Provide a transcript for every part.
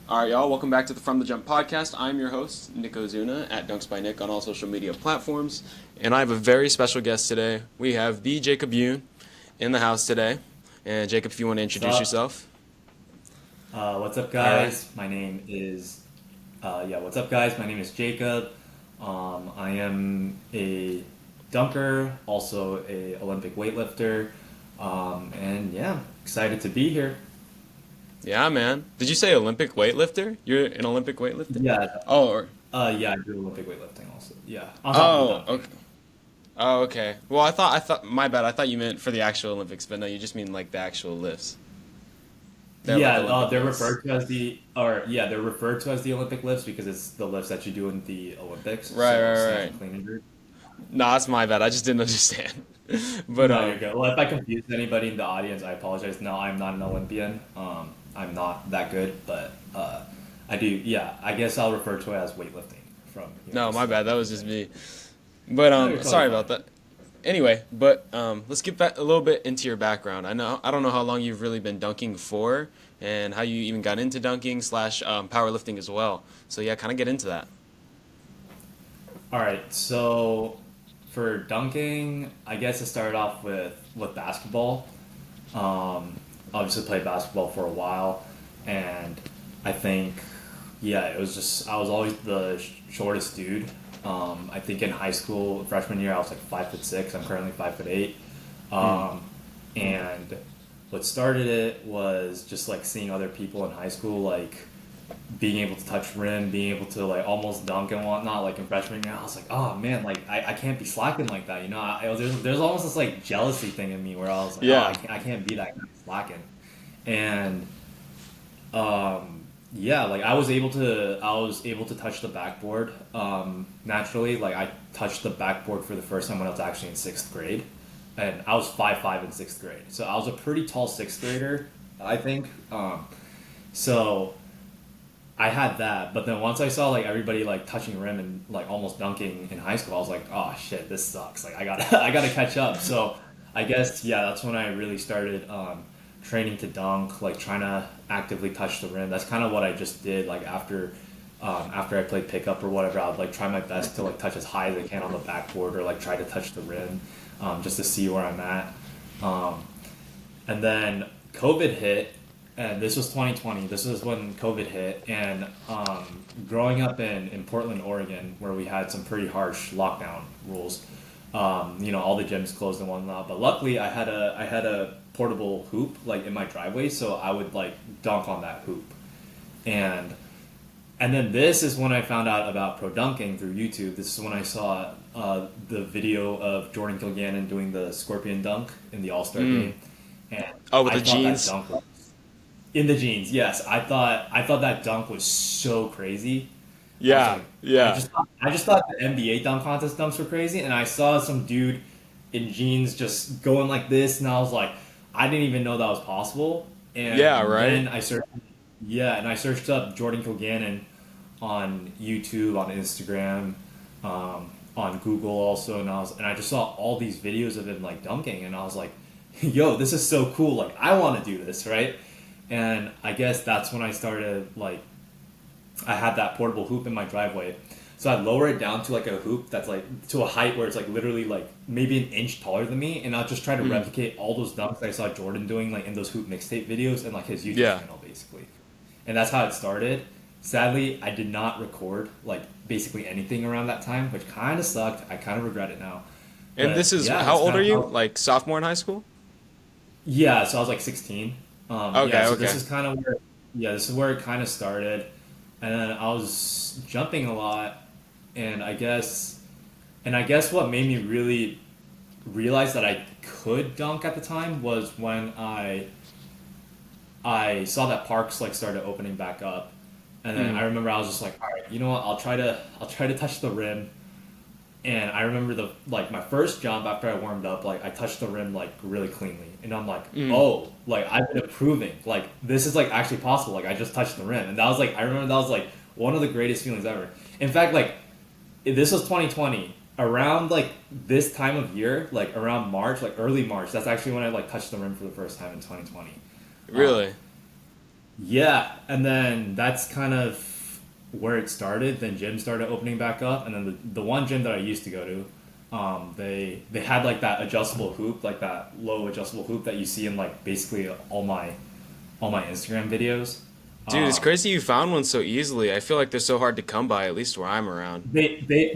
All right, y'all. Welcome back to the From the Jump podcast. I'm your host, Nick Ozuna, at Dunks by Nick on all social media platforms. And I have a very special guest today. We have the Jacob Youn in the house today. And Jacob, if you want to introduce What's up? yourself. What's up, All right. guys? What's up, guys? My name is Jacob. I am a dunker, also a Olympic weightlifter, and yeah, excited to be here. Yeah, man. Did you say Olympic weightlifter? You're an Olympic weightlifter? Yeah, Oh, or, yeah, I do Olympic weightlifting also. Yeah, on top of the oh, dunking. okay. Oh, okay. Well, my bad. I thought you meant for the actual Olympics, but no, you just mean like the actual lifts. They're like Yeah, Olympic they're lifts. referred to as they're referred to as the Olympic lifts because it's the lifts that you do in the Olympics. Right, So right, snatch, right. clean, and jerk. No, that's my bad. I just didn't understand. But No, you're good. Well, if I confused anybody in the audience, I apologize. No, I'm not an Olympian. I'm not that good, but I do. Yeah, I guess I'll refer to it as weightlifting from no, just my the bad. That was just thing. me. But No, you're totally sorry fine. about that. Anyway, but let's get back a little bit into your background. I don't know how long you've really been dunking for, and how you even got into dunking slash powerlifting as well. So yeah, kind of get into that. All right, so for dunking, I guess it started off with basketball. Obviously, played basketball for a while, and I think yeah, it was just I was always the shortest dude. I think in high school, freshman year, I was like 5'6". I'm currently 5'8". Mm. Um, and what started it was just like seeing other people in high school like being able to touch rim, being able to like almost dunk and whatnot. Like in freshman year, I was like, oh man, like I can't be slacking like that. There's almost this like jealousy thing in me where I was like, oh, Yeah. I can't be that guy slacking. And yeah, like I was able to touch the backboard naturally. Like I touched the backboard for the first time when I was actually in sixth grade, and I was 5'5" in sixth grade. So I was a pretty tall sixth grader, I think. So I had that, but then once I saw like everybody like touching rim and like almost dunking in high school, I was like, oh shit, this sucks. Like I gotta I gotta catch up. So I guess yeah, that's when I really started training to dunk, like trying to actively touch the rim. That's kind of what I just did. Like after I played pickup or whatever, I would like try my best to like touch as high as I can on the backboard or like try to touch the rim, just to see where I'm at. Um, and then COVID hit, and this was 2020. This is when COVID hit, and growing up in Portland, Oregon, where we had some pretty harsh lockdown rules. All the gyms closed and whatnot. But luckily, I had a portable hoop like in my driveway, so I would like dunk on that hoop. And and then this is when I found out about pro dunking through YouTube. This is when I saw the video of Jordan Kilgannon doing the scorpion dunk in the All Star Mm. game, and Oh, with I the thought that jeans. dunk was in the jeans. Yes, I thought that dunk was so crazy. I was Yeah. like, Yeah. I just thought the NBA dunk contest dunks were crazy, and I saw some dude in jeans just going like this, and I was like, I didn't even know that was possible. Yeah. And Right. then I searched up Jordan Kilgannon on YouTube, on Instagram, on Google also, and I just saw all these videos of him like dunking, and I was like, yo, this is so cool. Like I want to do this, right? And I guess that's when I started like I had that portable hoop in my driveway. So I lower it down to like a hoop that's like to a height where it's like literally like maybe an inch taller than me, and I'll just try to Mm. replicate all those dunks that I saw Jordan doing like in those hoop mixtape videos and like his YouTube Yeah. channel basically. And that's how it started. Sadly, I did not record like basically anything around that time, which kind of sucked. I kind of regret it now. And this But is yeah, how that's old kind are of you? how. Like sophomore in high school? Yeah, so I was like 16. Yeah, Okay. so this Okay. is kind of where, yeah, this is where it kind of started, and then I was jumping a lot, and I guess what made me really realize that I could dunk at the time was when I saw that parks like started opening back up, and then Mm. I remember I was just like, all right, you know what? I'll try to touch the rim, and I remember the like my first jump after I warmed up, like I touched the rim like really cleanly, and I'm like, Mm. oh, like I've been improving. Like this is like actually possible. Like I just touched the rim, and that was like I remember that was like one of the greatest feelings ever. In fact, like this was 2020. Around like this time of year, like around March, like early March, that's actually when I like touched the rim for the first time in 2020. Um, Really? Yeah, and then that's kind of where it started. Then gyms started opening back up, and then the one gym that I used to go to, they had like that adjustable hoop, like that low adjustable hoop that you see in like basically all my Instagram videos. Dude, it's Um, crazy you found one so easily. I feel like they're so hard to come by, at least where I'm around.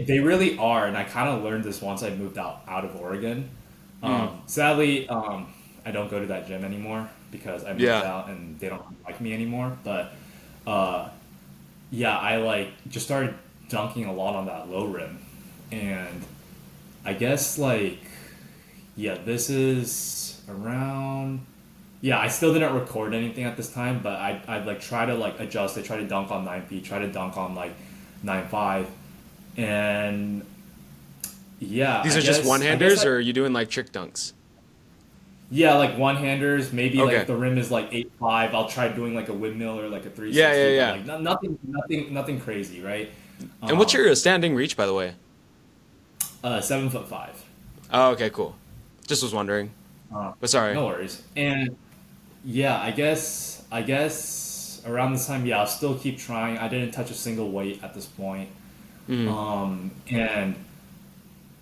they really are, and I kind of learned this once I moved out of Oregon. Mm, Sadly, I don't go to that gym anymore because I moved yeah. out and they don't like me anymore. But uh, yeah, I like just started dunking a lot on that low rim, and I guess like yeah, this is around. Yeah, I still didn't record anything at this time, but I'd like try to like adjust it, try to dunk on 9 feet, try to dunk on like 9.5, and yeah, These are just I guess one-handers, I or are you doing like trick dunks? yeah like one handers. Maybe like if Okay. the rim is like 8.5, I'll try doing like a windmill or like a Yeah, yeah, 360, but yeah. like nothing crazy, right? And what's Um, your standing reach, by the way? 7'5". Oh, okay, cool. Just was wondering. Uh, But sorry. no worries. And yeah, I guess around this time, yeah, I'll still keep trying. I didn't touch a single weight at this point. Mm, And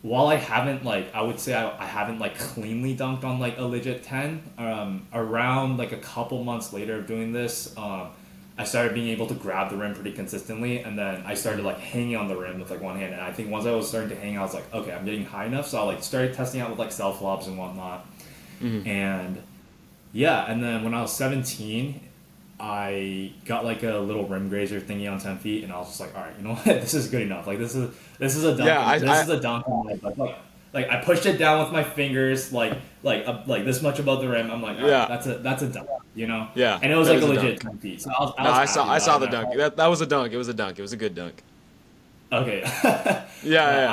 while I haven't like, I would say I haven't like cleanly dunked on like a legit 10. Around like a couple months later of doing this, I started being able to grab the rim pretty consistently, and then I started like hanging on the rim with like one hand. And I think once I was starting to hang, I was like, okay, I'm getting high enough. So I like started testing out with like self lobs and whatnot. mm. And yeah, and then when I was 17, I got like a little rim grazer thingy on 10 feet, and I was just like, all right, you know what, this is good enough. Like this is a Yeah, dunk. This is a dunk on my butt. Like I pushed it down with my fingers, like this much above the rim. I'm like, all right, yeah, that's a dunk, you know. yeah. And it was That like is a a legit dunk. 10 feet, so No, I was happy I about it. saw And the I dunk. felt, That was a dunk. It was a dunk. It was a good dunk. okay, Yeah, but yeah.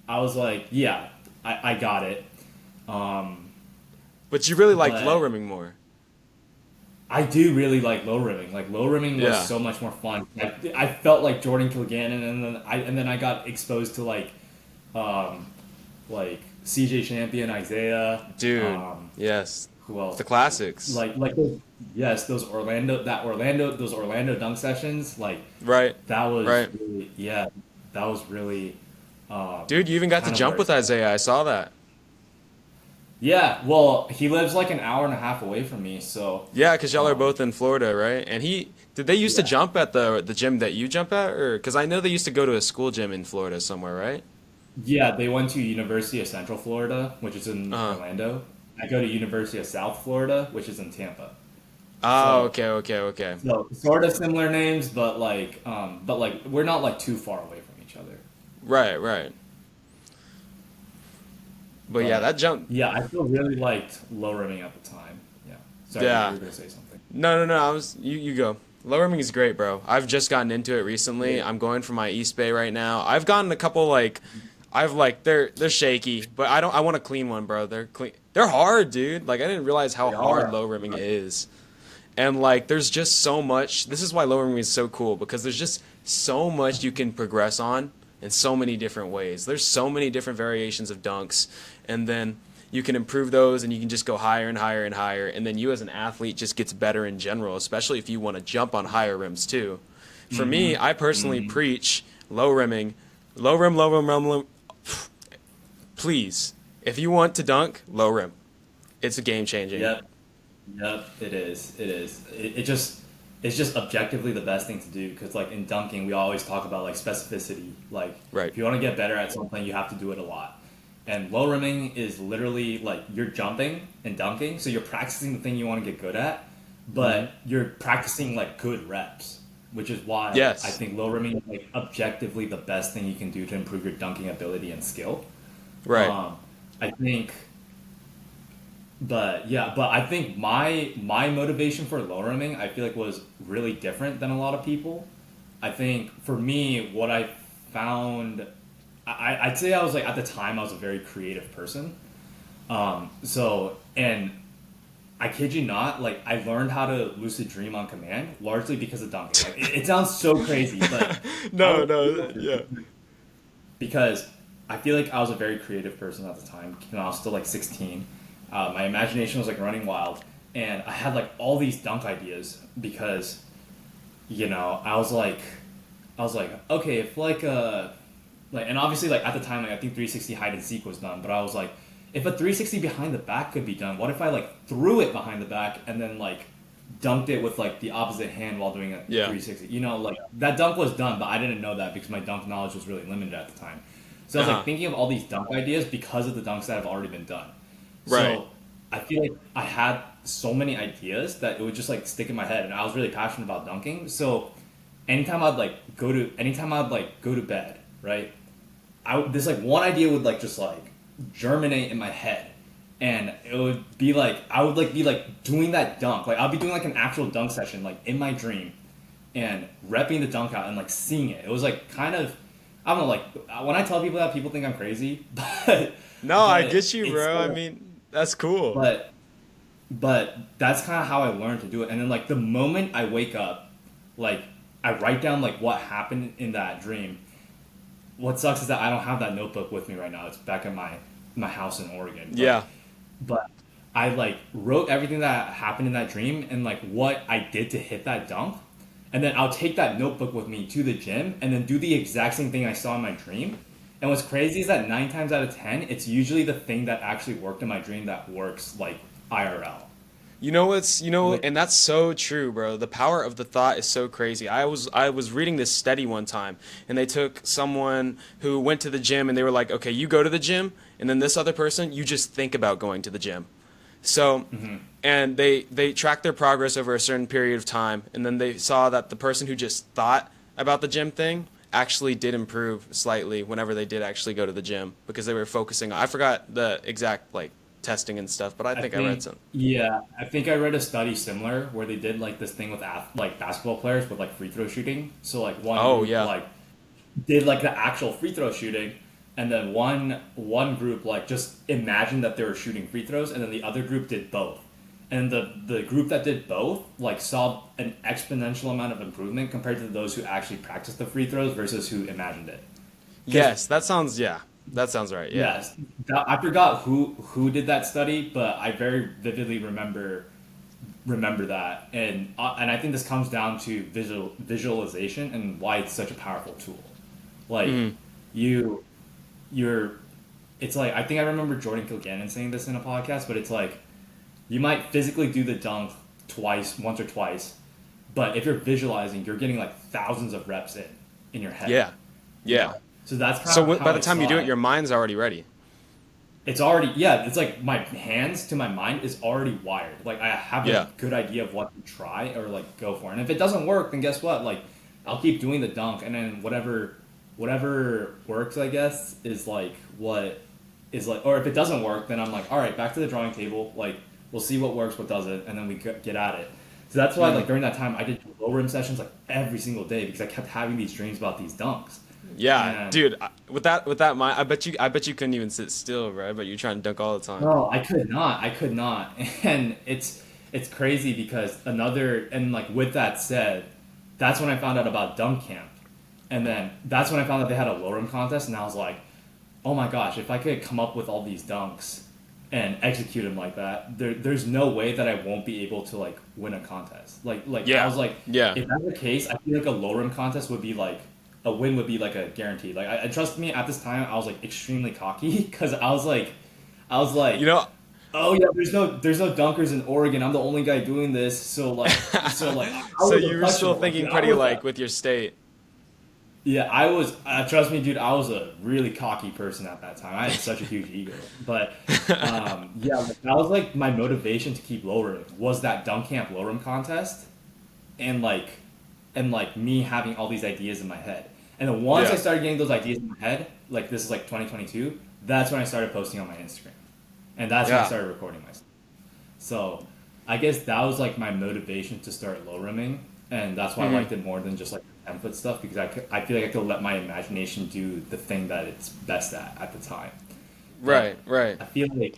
I was like, yeah, I got it. But you really liked low But rimming more. I do really like low rimming. Like low rimming was Yeah, so much more fun. I felt like Jordan Kilgannon, and then I got exposed to um, like CJ Champion, Isaiah. dude. Yes, Who the else? classics. Like yes, those Orlando dunk sessions. Like Right, that was right. really yeah, that was really Dude, you even got to kind of where jump it with started. Isaiah. I saw that. Yeah, well, he lives like an hour and a half away from me, so Yeah, because y'all are um, both in Florida, right? And he did they used to yeah. jump at the gym that you jump at, or because I know they used to go to a school gym in Florida somewhere, right? Yeah, they went to University of Central Florida, which is in Uh-huh. Orlando. I go to University of South Florida, which is in Tampa. Oh, So, okay, okay, okay. sort of similar names, but like we're not like too far away from each other. Right, right. But yeah, But that jump. yeah, I still really liked low rimming at the time. Yeah. Sorry, you Yeah. were gonna say something. No, no, no. I was you go. Low rimming is great, bro. I've just gotten into it recently. Yeah. I'm going for my East Bay right now. I've gotten a couple like I've like they're shaky, but I want a clean one, bro. They're clean. They're hard, dude. Like I didn't realize how They hard are. low rimming is. And like there's just so much. This is why low rimming is so cool because there's just so much you can progress on in so many different ways. There's so many different variations of dunks, and then you can improve those and you can just go higher and higher and higher, and then you as an athlete just gets better in general, especially if you want to jump on higher rims too. For me, I personally Hmm. preach low rimming, low rim, low rim. Please, if you want to dunk, low rim. It's a game changing. Yep. Yep. It is. It is. It's just objectively the best thing to do because like in dunking, we always talk about like specificity. Like Right. if you want to get better at something, you have to do it a lot. And low rimming is literally like you're jumping and dunking, so you're practicing the thing you want to get good at, Hmm. but you're practicing like good reps, which is why I Yes. think low rimming is like objectively the best thing you can do to improve your dunking ability and skill. Right. Um, I think, but yeah, but I think my motivation for low rimming I feel like was really different than a lot of people. I think for me, what I found, I'd say I was like at the time I was a very creative person. And I kid you not, like I learned how to lucid dream on command largely because of dunking. Like it sounds so crazy, but I No, would do no, it yeah. because I feel like I was a very creative person at the time. You know, I was still like 16. My imagination was like running wild, and I had like all these dunk ideas because, I was like, okay, if and obviously like at the time, like I think 360 hide and seek was done, but I was like, if a 360 behind the back could be done, what if I like threw it behind the back and then like dunked it with like the opposite hand while doing a 360? Like that dunk was done, but I didn't know that because my dunk knowledge was really limited at the time. So I was like thinking of all these dunk ideas because of the dunks that have already been done. Right. So I feel like I had so many ideas that it would just like stick in my head, and I was really passionate about dunking. So anytime I'd go to bed, right? This like one idea would like just like germinate in my head, and it would be like I would like be like doing that dunk. Like I'll be doing like an actual dunk session like in my dream, and repping the dunk out and like seeing it. It was like kind of, I don't know, like when I tell people that, people think I'm crazy, but No, I get you, bro. I mean, that's cool. But that's kind of how I learned to do it. And then like the moment I wake up, like I write down like what happened in that dream. What sucks is that I don't have that notebook with me right now. It's back at my house in Oregon. But I like wrote everything that happened in that dream and like what I did to hit that dunk. And then I'll take that notebook with me to the gym and then do the exact same thing I saw in my dream. And what's crazy is that 9 times out of 10, it's usually the thing that actually worked in my dream that works like IRL. And that's so true, bro. The power of the thought is so crazy. I was reading this study one time, and they took someone who went to the gym, and they were like, okay, you go to the gym, and then this other person, you just think about going to the gym. So, and they tracked their progress over a certain period of time, and then they saw that the person who just thought about the gym thing actually did improve slightly whenever they did actually go to the gym because they were focusing on, I forgot the exact like testing and stuff, but I think I read some. Yeah, I think I read a study similar where they did like this thing with like basketball players with like free throw shooting. So like like did like the actual free throw shooting, and then one group like just imagined that they were shooting free throws, and then the other group did both. And the group that did both like saw an exponential amount of improvement compared to those who actually practiced the free throws versus who imagined it. Yes, that sounds right. Yeah. Yes, I forgot who did that study, but I very vividly remember that, and I think this comes down to visualization and why it's such a powerful tool. Like it's like I think I remember Jordan Kilgannon saying this in a podcast, but it's like you might physically do the dunk once or twice, but if you're visualizing, you're getting like thousands of reps in your head. Yeah, yeah. So that's by the time you do it, your mind's already ready. It's already, yeah, it's like my hands to my mind is already wired. Like I have a good idea of what to try or like go for. And if it doesn't work, then guess what? Like I'll keep doing the dunk, and then whatever works, I guess, is like what is like, or if it doesn't work, then I'm like, all right, back to the drawing table. Like we'll see what works, what doesn't, and then we get at it. So that's why like during that time I did low rim sessions like every single day because I kept having these dreams about these dunks. Yeah, dude. With that mind, I bet you couldn't even sit still, bro. I bet you're trying to dunk all the time. No, I could not, and it's crazy because like with that said, that's when I found out about dunk camp, and then that's when I found out they had a low rim contest, and I was like, oh my gosh, if I could come up with all these dunks and execute them like that, there's no way that I won't be able to like win a contest. Like I was like, if that's the case, I feel like a low rim contest would be like. A win would be like a guarantee. Like I trust me, at this time I was like extremely cocky because I was like, oh yeah, there's no dunkers in Oregon. I'm the only guy doing this. So you were still thinking pretty like with your state. Yeah, I was. Trust me, dude. I was a really cocky person at that time. I had such a huge ego. But that was like my motivation to keep lowering was that dunk camp low rim contest, and me having all these ideas in my head. And then once I started getting those ideas in my head, like this is like 2022, that's when I started posting on my Instagram. And that's when I started recording myself. So I guess that was like my motivation to start low rimming. And that's why I liked it more than just like 10-foot stuff, because I feel like I could let my imagination do the thing that it's best at the time. Right. I feel like,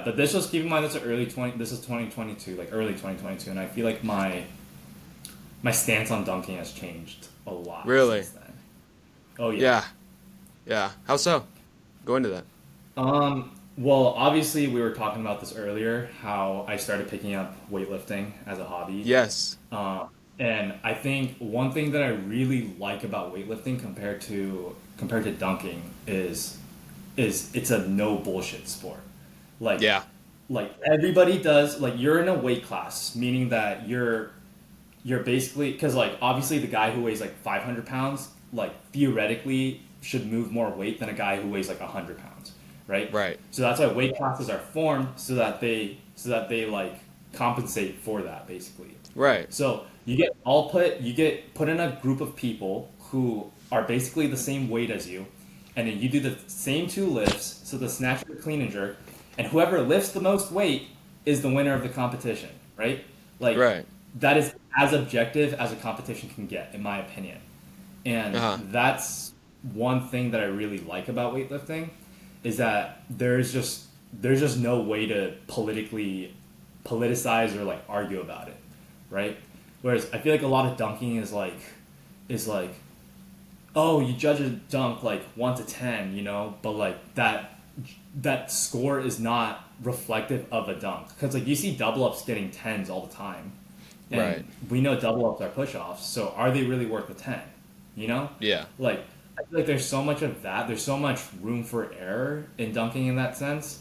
but this was, keep in mind, this is 2022, like early 2022. And I feel like my stance on dunking has changed a lot. Really? Since then. Oh yeah. Yeah. How so? Go into that. Well, obviously, we were talking about this earlier, how I started picking up weightlifting as a hobby. Yes. Uh, and I think one thing that I really like about weightlifting compared to dunking is it's a no bullshit sport. Like Yeah. like everybody does, like you're in a weight class, meaning that you're basically, because like obviously the guy who weighs like 500 pounds, like theoretically should move more weight than a guy who weighs like 100 pounds, right? Right. So that's why weight classes are formed, so that they like compensate for that basically. Right. So you get put in a group of people who are basically the same weight as you, and then you do the same two lifts, so the snatch, the clean and jerk, and whoever lifts the most weight is the winner of the competition, right? Like Right. that is as objective as a competition can get, in my opinion. And Uh-huh. that's one thing that I really like about weightlifting is that there's just no way to politically politicize or like argue about it, right? Whereas I feel like a lot of dunking is like, oh, you judge a dunk like 1 to 10, but like that score is not reflective of a dunk because like you see double ups getting tens all the time, and Right. we know double ups are push offs. So are they really worth a 10? You know, Yeah. like I feel like there's so much of that. There's so much room for error in dunking in that sense.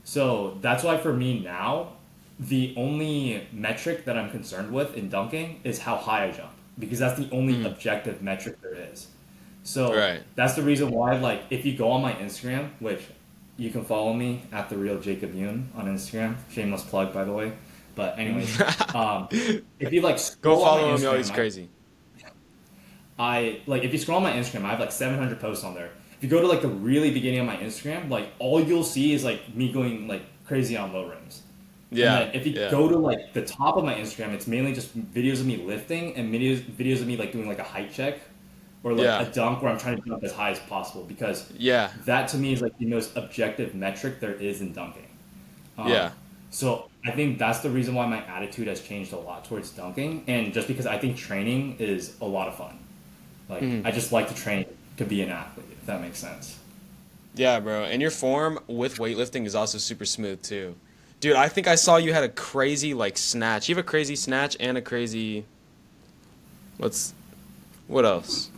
So that's why for me now, the only metric that I'm concerned with in dunking is how high I jump because that's the only objective metric there is. So Right. that's the reason why, like, if you go on my Instagram, which you can follow me at the real Jacob Youn on Instagram, shameless plug, by the way. But anyways, if you like Go scroll on my follow him, yo. He's Instagram, crazy. I like if you scroll on my Instagram, I have like 700 posts on there. If you go to like the really beginning of my Instagram, like all you'll see is like me going like crazy on low rims. And Yeah. then if you Yeah. go to like the top of my Instagram, it's mainly just videos of me lifting and videos of me like doing like a height check or like a Yeah. dunk where I'm trying to jump as high as possible because Yeah. that to me is like the most objective metric there is in dunking. Um, Yeah. so I think that's the reason why my attitude has changed a lot towards dunking, and just because I think training is a lot of fun. Like I just like to train to be an athlete, if that makes sense. Yeah, bro. And your form with weightlifting is also super smooth too. Dude, I think I saw you had a crazy like snatch. You have a crazy snatch and a crazy what's what else?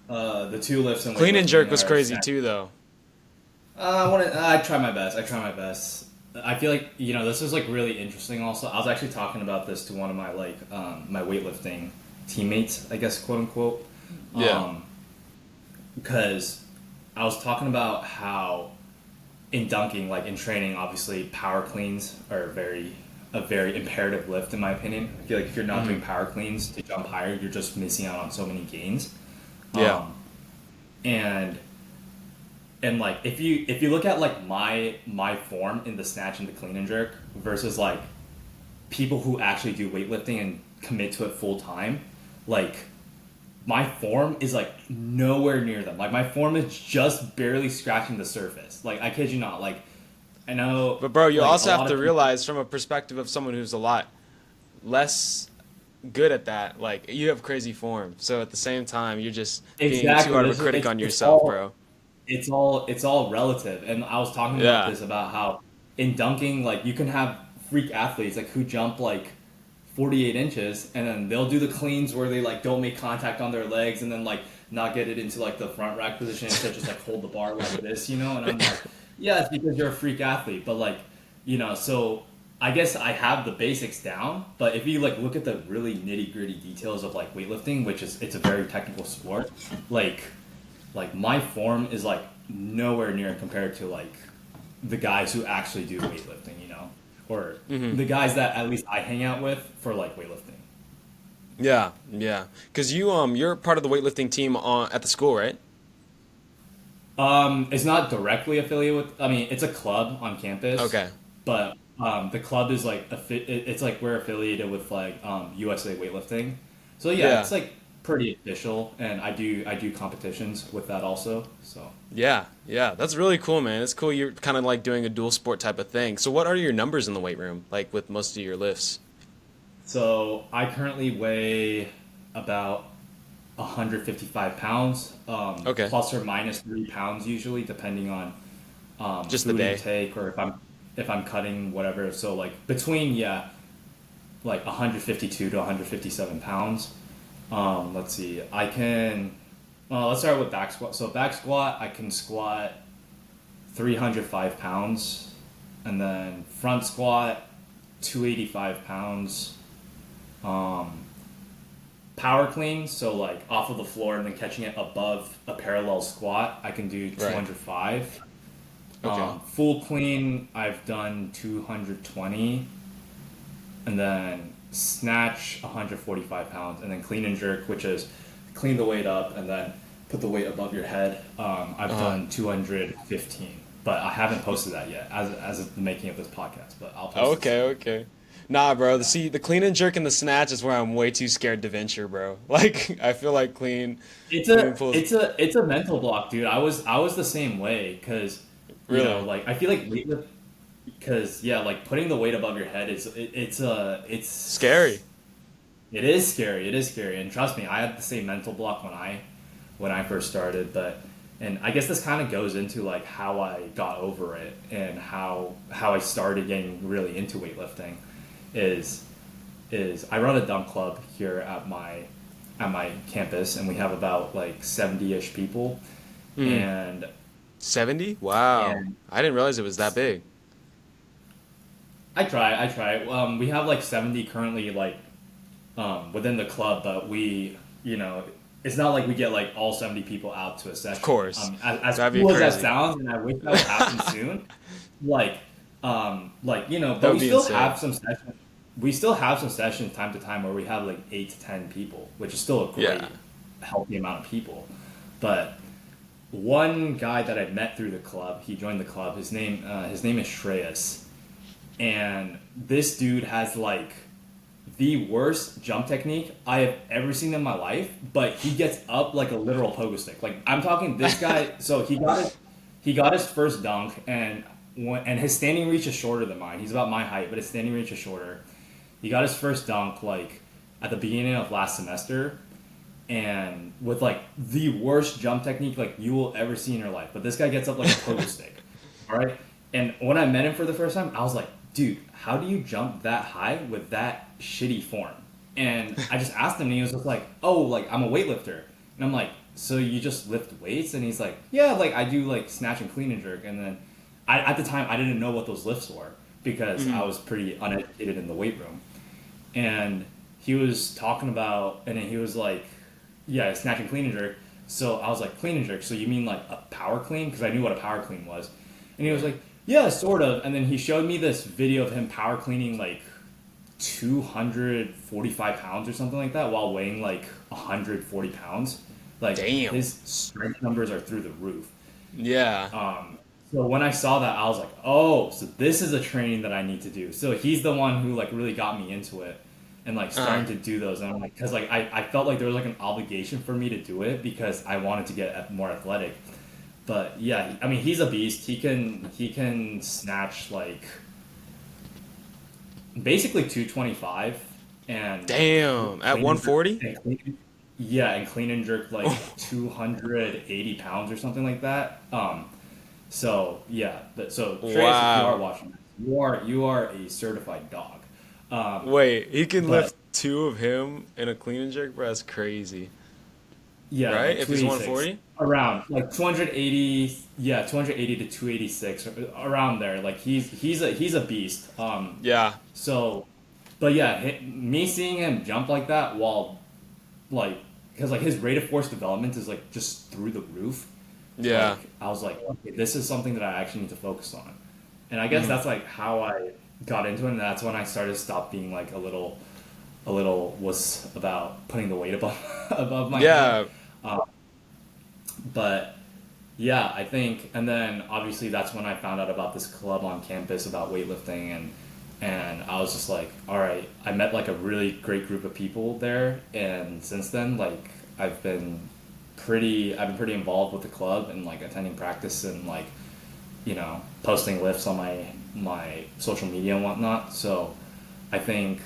The two lifts and Clean and jerk weightlifting was are crazy too though. I try my best. I try my best. I feel like this is like really interesting. Also, I was actually talking about this to one of my like my weightlifting teammates, I guess, quote unquote. Yeah. Because I was talking about how in dunking, like in training, obviously power cleans are a very imperative lift in my opinion. I feel like if you're not doing power cleans to jump higher, you're just missing out on so many gains. Yeah. And like if you look at like my form in the snatch and the clean and jerk versus like people who actually do weightlifting and commit to it full time, like my form is like nowhere near them. Like my form is just barely scratching the surface. Like I kid you not. Like I know, But bro, you like, also a have lot to of people. realize from a perspective of someone who's a lot less good at that, like you have crazy form. So at the same time, you're just being too Exactly. hard of a critic on yourself, bro. It's all relative. And I was talking about Yeah. this about how in dunking, like you can have freak athletes like who jump like 48 inches and then they'll do the cleans where they like don't make contact on their legs and then like not get it into like the front rack position, instead just like hold the bar like this, and I'm like, yeah, it's because you're a freak athlete, but like, so I guess I have the basics down, but if you like look at the really nitty gritty details of like weightlifting, which is it's a very technical sport, like my form is like nowhere near compared to like the guys who actually do weightlifting, or the guys that at least I hang out with for like weightlifting. Yeah, yeah. Cause you're part of the weightlifting team at the school, right? It's not directly affiliated with. I mean, it's a club on campus. Okay. But the club is like it's like we're affiliated with like USA Weightlifting. So yeah, Yeah. it's like pretty official, and I do competitions with that also. So Yeah, yeah. That's really cool, man. It's cool you're kind of like doing a dual sport type of thing. So what are your numbers in the weight room, like with most of your lifts? I currently weigh about 155 pounds, Okay. plus or minus 3 pounds usually, depending on Just the food day. intake, or if I'm cutting whatever. So like between like 152 to 157 pounds. Let's see. I can. Well, let's start with back squat. So back squat, I can squat 305 pounds, and then front squat 285 pounds. Power clean, so like off of the floor and then catching it above a parallel squat, I can do 205. Okay. Full clean, I've done 220, and then snatch 145 pounds, and then clean and jerk, which is clean the weight up and then put the weight above your head. I've done 215, but I haven't posted that yet as of the making of this podcast. But I'll post it. Okay. Nah, bro. The clean and jerk and the snatch is where I'm way too scared to venture, bro. Like, I feel like clean pulls. It's a mental block, dude. I was the same way because Really? like I feel like because like putting the weight above your head it's Scary. It is scary. It is scary, and trust me, I had the same mental block when I first started. And I guess this kind of goes into like how I got over it and how I started getting really into weightlifting. Is I run a dunk club here at my campus, and we have about like 70-ish people. And 70? Wow. And I didn't realize it was that big. I try. We have like 70 currently, like within the club, but it's not like we get like all 70 people out to a session. Of course. As That'd be cool as that crazy. sounds, and I wish that would happen soon. Like, but That we would be still insane. have some sessions. We still have some sessions time to time where we have like 8 to 10 people, which is still a great, Yeah. healthy amount of people. But one guy that I met through the club, he joined the club. His name is Shreyas, and this dude has like the worst jump technique I have ever seen in my life. But he gets up like a literal pogo stick. Like I'm talking this guy. So he got his first dunk, and his standing reach is shorter than mine. He's about my height, but his standing reach is shorter. He got his first dunk like at the beginning of last semester, and with like the worst jump technique like you will ever see in your life. But this guy gets up like a pogo stick. All right. And when I met him for the first time, I was like, dude, how do you jump that high with that shitty form? And I just asked him, and he was just like, oh, like I'm a weightlifter. And I'm like, so you just lift weights? And he's like, yeah, like I do like snatch and clean and jerk. And then at the time I didn't know what those lifts were because I was pretty uneducated in the weight room. And he was talking about, and then he was like, yeah, snatch and clean and jerk. So I was like, clean and jerk, so you mean like a power clean? Because I knew what a power clean was. And he was like, yeah, sort of. And then he showed me this video of him power cleaning like 245 pounds or something like that while weighing like 140 pounds. Like, Damn. his strength numbers are through the roof. Yeah. So when I saw that, I was like, oh, so this is a training that I need to do. So he's the one who like really got me into it and like starting to do those. And I'm like, because like I felt like there was like an obligation for me to do it because I wanted to get more athletic. But yeah, I mean, he's a beast. He can snatch like basically 225 and Damn. At 140? and clean and jerk like 280 pounds or something like that. So yeah, so Trace, if you Wow. are watching this, you are a certified dog. Wait, he can But- lift two of him in a clean and jerk, bro. That's crazy. Yeah, Right? like If he's 286. 140? Around like 280, 280 to 286, around there. Like he's a beast. Yeah. So, but yeah, me seeing him jump like that while like because like his rate of force development is like just through the roof. Yeah. Like, I was like, okay, this is something that I actually need to focus on. And I guess that's like how I got into it, and that's when I started to stop being like a little wuss about putting the weight above my Yeah. head. But yeah, I think, and then obviously that's when I found out about this club on campus about weightlifting, and I was just like, all right, I met like a really great group of people there, and since then, like I've been pretty involved with the club and like attending practice and like posting lifts on my social media and whatnot. So I think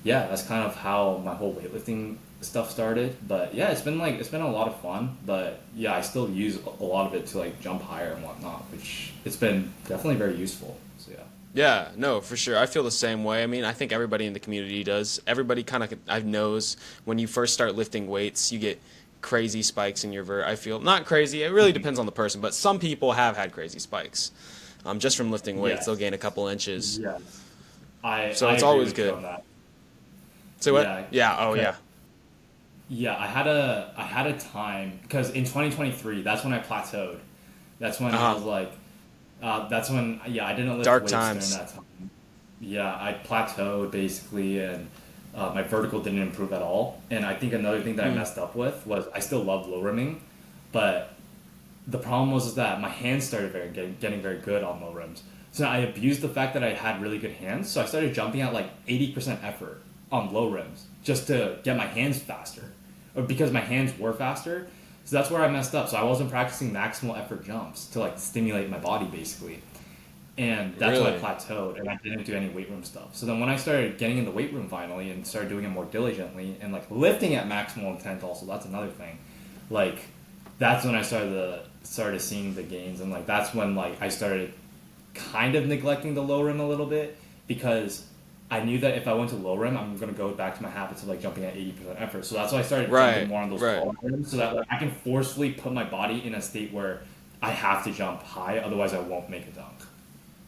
yeah, that's kind of how my whole weightlifting stuff started. But yeah, it's been a lot of fun. But yeah, I still use a lot of it to like jump higher and whatnot, which it's been definitely very useful. So yeah. Yeah, no, for sure. I feel the same way. I mean, I think everybody in the community does. Everybody kind of I knows when you first start lifting weights, you get crazy spikes in your vert. I feel not crazy. It really depends on the person, but some people have had crazy spikes. Just from lifting weights, they'll Yes. gain a couple inches. Yes. So I it's agree always with you good. on that. So what? Yeah. Yeah. Oh Okay. yeah. Yeah, I had a time because in 2023, that's when I plateaued. That's when Uh I huh. was like, that's when yeah, I didn't lift Dark weights during times. that time. Yeah, I plateaued basically, and my vertical didn't improve at all. And I think another thing that I Mm. messed up with was I still love low rimming, but the problem was is that my hands started getting very good on low rims. So I abused the fact that I had really good hands. So I started jumping at like 80% effort on low rims just to get my hands faster, or because my hands were faster. So that's where I messed up. So I wasn't practicing maximal effort jumps to like stimulate my body basically, and that's when I Really? plateaued and I didn't do any weight room stuff. So then when I started getting in the weight room finally and started doing it more diligently and like lifting at maximal intent also, that's another thing. Like that's when I started seeing the gains, and like that's when like I started kind of neglecting the low rim a little bit because I knew that if I went to low rim, I'm gonna go back to my habits of like jumping at 80% effort. So that's why I started jumping Right. more on those Right. low rims so that like I can forcefully put my body in a state where I have to jump high, otherwise I won't make a dunk.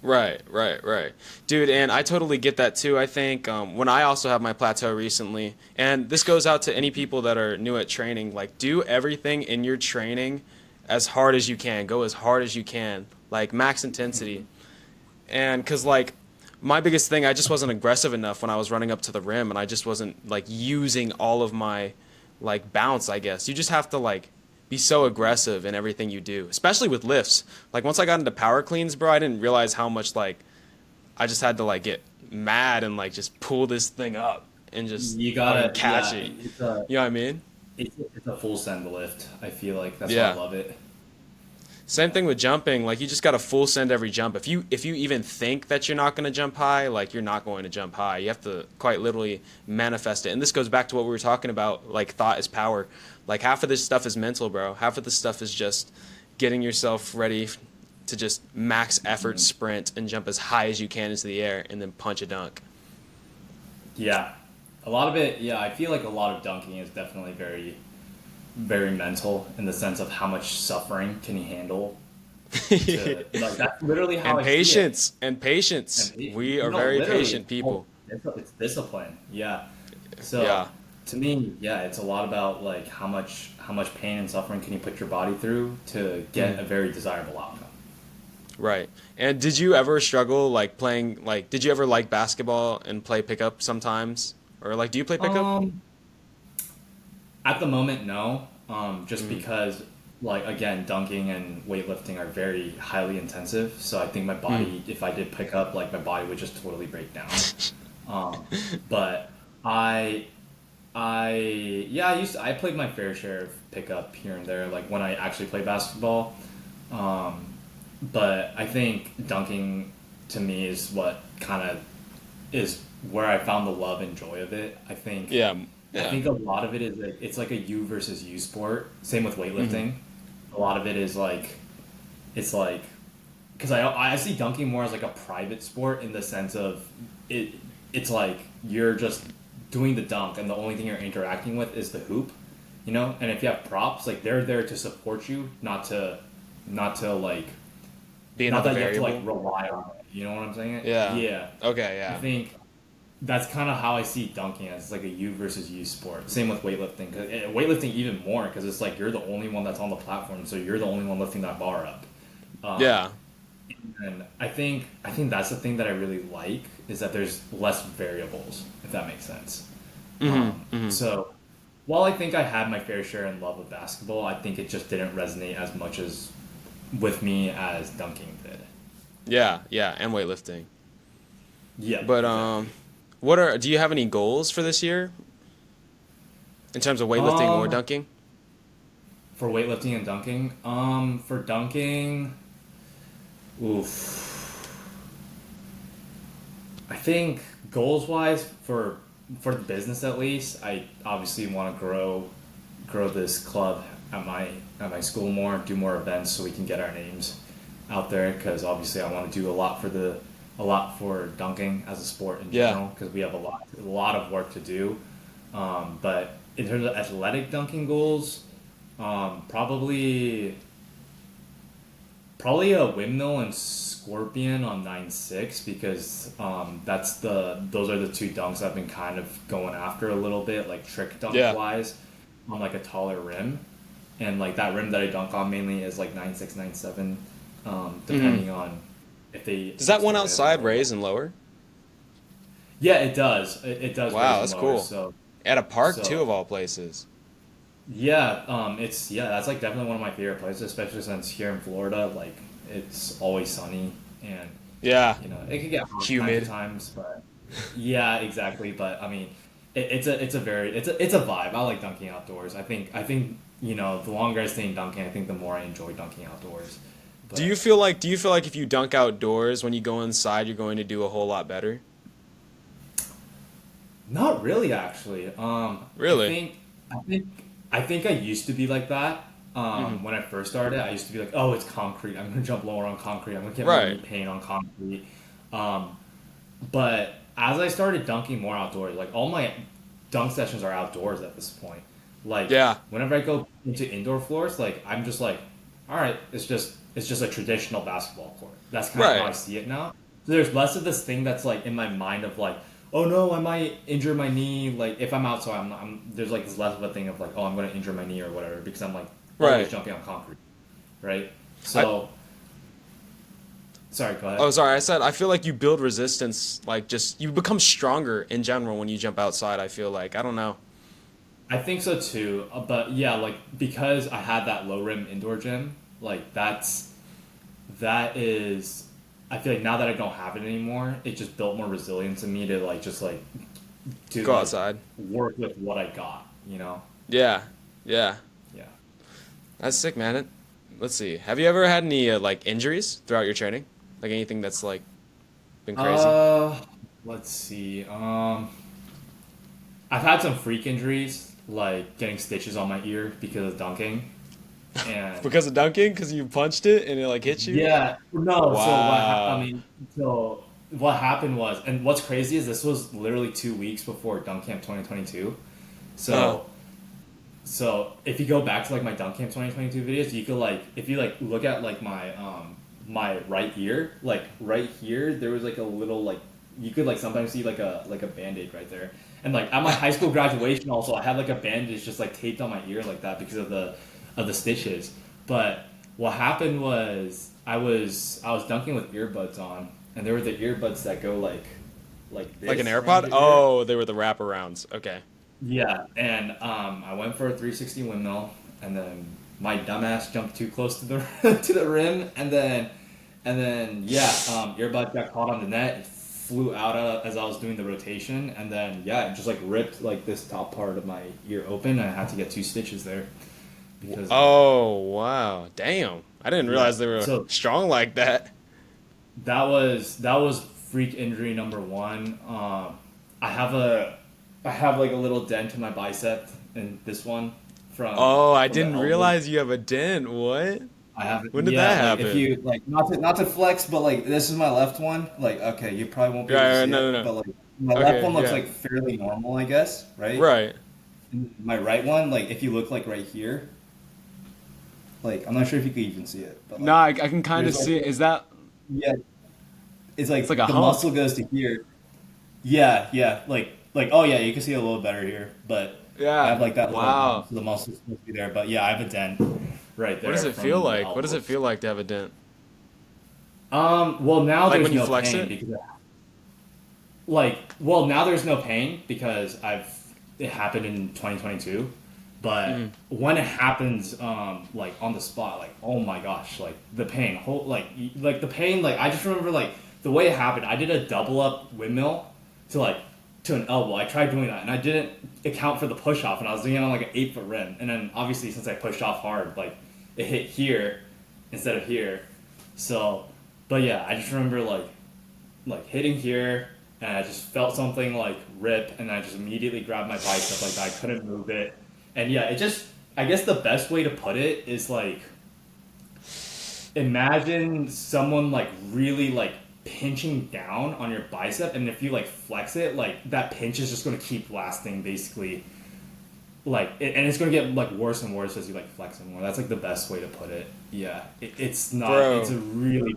Right, right, right. Dude, and I totally get that too. I think when I also have my plateau recently, and this goes out to any people that are new at training, like do everything in your training as hard as you can. Go as hard as you can, like max intensity. And because, like, my biggest thing, I just wasn't aggressive enough when I was running up to the rim, and I just wasn't, like, using all of my, like, bounce, I guess. You just have to, like, be so aggressive in everything you do, especially with lifts. Like, once I got into power cleans, bro, I didn't realize how much, like, I just had to, like, get mad and, like, just pull this thing up and just You fucking gotta, catch yeah, it. You know what I mean? it's a full send lift. I feel like that's why I Yeah. love it. Same thing with jumping. Like you just got to full send every jump. If you even think that you're not going to jump high, like you're not going to jump high. You have to quite literally manifest it. And this goes back to what we were talking about, like thought is power. Like half of this stuff is mental, bro. Half of this stuff is just getting yourself ready to just max effort Mhm. sprint and jump as high as you can into the air and then punch a dunk. Yeah, a lot of it. Yeah, I feel like a lot of dunking is definitely very mental in the sense of how much suffering can you handle. Like that's literally how And I see it. patience, and patience. We are No, very literally, patient people. it's discipline. Yeah. So Yeah. to me, yeah, it's a lot about like how much pain and suffering can you put your body through to get Mm. a very desirable outcome. Right. And did you ever struggle like playing like did you ever like basketball and play pickup sometimes? Or like do you play pickup? Um, at the moment, no. Just Mm. because like again, dunking and weightlifting are very highly intensive. So I think my Mm. body, if I did pick up, like my body would just totally break down. Um, but I yeah, I played my fair share of pickup here and there, like when I actually played basketball. Um, but I think dunking to me is what kind of is where I found the love and joy of it. Yeah. I Yeah. think a lot of it is like it's like a you versus you sport. Same with Hmm. weightlifting. A lot of it is like it's like because I see dunking more as like a private sport in the sense of it. It's like you're just doing the dunk, and the only thing you're interacting with is the hoop, you know. And if you have props, like they're there to support you, not to like, Be not another that you have to like variable. rely on it. You know what I'm saying? Yeah. Yeah, Okay, I yeah. think that's kind of how I see dunking as it's like a you versus you sport. Same with weightlifting. Weightlifting even more because it's like you're the only one that's on the platform, so you're the only one lifting that bar up. Um, Yeah. and I think that's the thing that I really like is that there's less variables, if that makes sense. Hmm. Hmm. So while I think I had my fair share in love of basketball, I think it just didn't resonate as much as with me as dunking did. Yeah, yeah, and weightlifting. Yeah, But exactly. what are do you have any goals for this year in terms of weightlifting or Um, dunking? for weightlifting and dunking, for dunking, oof. I think goals wise for for the business at least, I obviously want to grow this club at my school more, do more events so we can get our names out there. Because obviously, I want to do a lot for dunking as a sport in Yeah. general. Because we have a lot of work to do. But in terms of athletic dunking goals, probably a windmill and scorpion on 9.6 because those are the two dunks I've been kind of going after a little bit, like trick dunk Yeah. wise, on like a taller rim, and like that rim that I dunk on mainly is like 9.6, 9.7, depending on if they. Does that one outside raise and lower? Yeah, it does. It does. Wow, raise that's and lower, cool. So At a park too, so of all places. yeah, that's like definitely one of my favorite places, especially since here in Florida, like it's always sunny and Yeah. it can get hot Humid. at times, but yeah, exactly. But I mean, it's a vibe. I like dunking outdoors. I think the longer I stay in dunking, I think the more I enjoy dunking outdoors. Do But you feel like if you dunk outdoors, when you go inside, you're going to do a whole lot better? not really, actually. Really? I think I used to be like that. Hmm. When I first started, I used to be like, oh, it's concrete. I'm gonna jump lower on concrete. I'm gonna get more knee Right. pain on concrete. Um, but as I started dunking more outdoors, like all my dunk sessions are outdoors at this point. Like Yeah. whenever I go into indoor floors, like I'm just like, all right, it's just a traditional basketball court. That's kind of how I Right. see it now. So there's less of this thing that's like in my mind of like, oh no, I might injure my knee. Like if I'm outside, there's like this less of a thing of like, oh, I'm gonna injure my knee or whatever because I'm like always Right. jumping on concrete, right? I So sorry, go ahead. Oh, sorry. I said I feel like you build resistance, like just you become stronger in general when you jump outside. I feel like I don't know. I think so too, but yeah, like because I had that low rim indoor gym, like that is, I feel like now that I don't have it anymore, it just built more resilience in me to like just like to Go like outside. work with what I got, you know? Yeah. Yeah. Yeah. That's sick, man. Let's see. Have you ever had any like injuries throughout your training? Like anything that's like been crazy? Uh, let's see. I've had some freak injuries, like getting stitches on my ear because of dunking, and Because of dunking? Because you punched it and it like hit you? yeah, no. Wow. So what happened was, and what's crazy is this was literally 2 weeks before Dunk Camp 2022. Uh, So if you go back to like my Dunk Camp 2022 videos, you could like if you like look at like my right ear, like right here, there was like a little like you could like sometimes see like a band-aid right there. And like at my high school graduation also I had like a bandage just like taped on my ear like that because of the stitches. But what happened was I was dunking with earbuds on and there were the earbuds that go like like an this around AirPod? your ear. Oh, they were the wraparounds. Okay. Yeah, and I went for a 360 windmill, and then my dumbass jumped too close to the to the rim, and then yeah, earbud got caught on the net, it flew out as I was doing the rotation, and then yeah, it just like ripped like this top part of my ear open, and I had to get two stitches there because Oh, wow. Damn. I didn't yeah. realize they were So strong like that. that was freak injury number one. I have a I have like a little dent in my bicep in this one Oh, I from the didn't elbow. realize you have a dent. What? I have When did yeah, that like if happen? you like not to flex, but like this is my left one. Like okay, you probably won't be able to Right, right, see no, it, no, no. but like my left Okay, one looks yeah. like fairly normal, I guess, right? Right. And my right one, like if you look like right here, like I'm not sure if you could even see it, but No, like I can kind of there's like see it. Is that? yeah, it's It's like a like the hump. muscle goes to here. Yeah, yeah, like oh yeah, you can see it a little better here, but I Yeah. have like that little hump, Wow. so the muscle's supposed to be there. But yeah, I have a dent right What does there it feel from the like? What does elbow. it feel like to have a dent? Well now Like there's when you no flex pain it? because well now there's no pain because it happened in 2022, but Mm. when it happens like on the spot, like oh my gosh, like the pain whole like the pain, like I just remember like the way it happened. I did a double up windmill to like to an elbow. I tried doing that and I didn't account for the push off, and I was doing it on like an 8 foot rim, and then obviously since I pushed off hard, like it hit here instead of here. So but yeah, I just remember like hitting here, and I just felt something like rip, and I just immediately grabbed my bicep like that. I couldn't move it, and yeah, it just. I guess the best way to put it is like, imagine someone like really like pinching down on your bicep, and if you like flex it, like that pinch is just going to keep lasting, basically. Like, and it's going to get like worse and worse as you like flex it more. That's like the best way to put it. Yeah, it's not. Bro. It's a really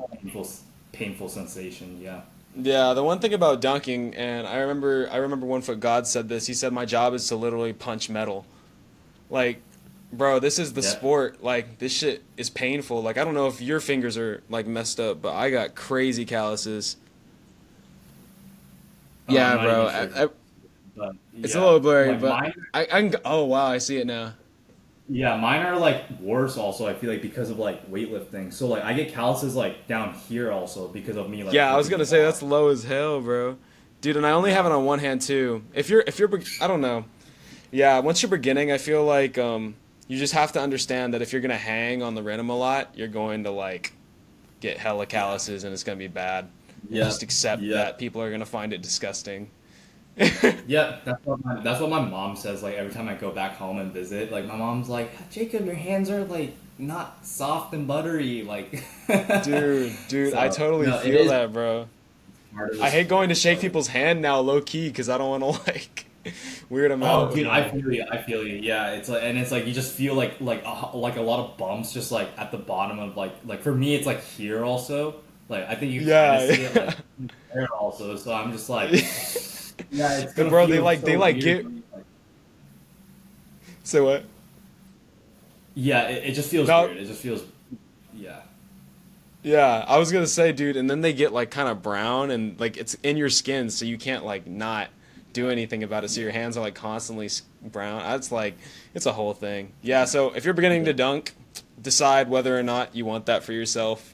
painful sensation. Yeah. Yeah, the one thing about dunking, and I remember One Foot God said this. He said, "My job is to literally punch metal." Like, bro, this is the sport. Like, this shit is painful. Like, I don't know if your fingers are like messed up, but I got crazy calluses. Yeah, bro. But, It's a little blurry, like but I can. Oh wow, I see it now. yeah, mine are like worse also. I feel like because of like weightlifting. So like I get calluses like down here also because of me like. Yeah, I was gonna say that's low as hell, bro. Dude, and I only have it on one hand too. If you're, I don't know. Yeah, once you're beginning, I feel like you just have to understand that if you're gonna hang on the rhythm a lot, you're going to like get hella calluses and it's gonna be bad. Yeah. Just accept that people are gonna find it disgusting. Yeah, that's what my mom says. Like every time I go back home and visit, like my mom's like, "Jacob, your hands are like not soft and buttery." Like, dude, so, I totally feel that, bro. I hate going to shake people's hand now, low key, because I don't want to like weird them out. Oh, dude, I feel you. Yeah, it's like, and it's like you just feel like a lot of bumps, just like at the bottom of like for me, it's like here also. Like I think you kind of see it like there also. So I'm just like. Yeah, it's but bro, they like get. So what? Yeah, it just feels weird. It just feels, yeah. Yeah, I was gonna say, dude, and then they get like kind of brown and like it's in your skin, so you can't like not do anything about it. So your hands are like constantly brown. That's like it's a whole thing. Yeah, so if you're beginning to dunk, decide whether or not you want that for yourself.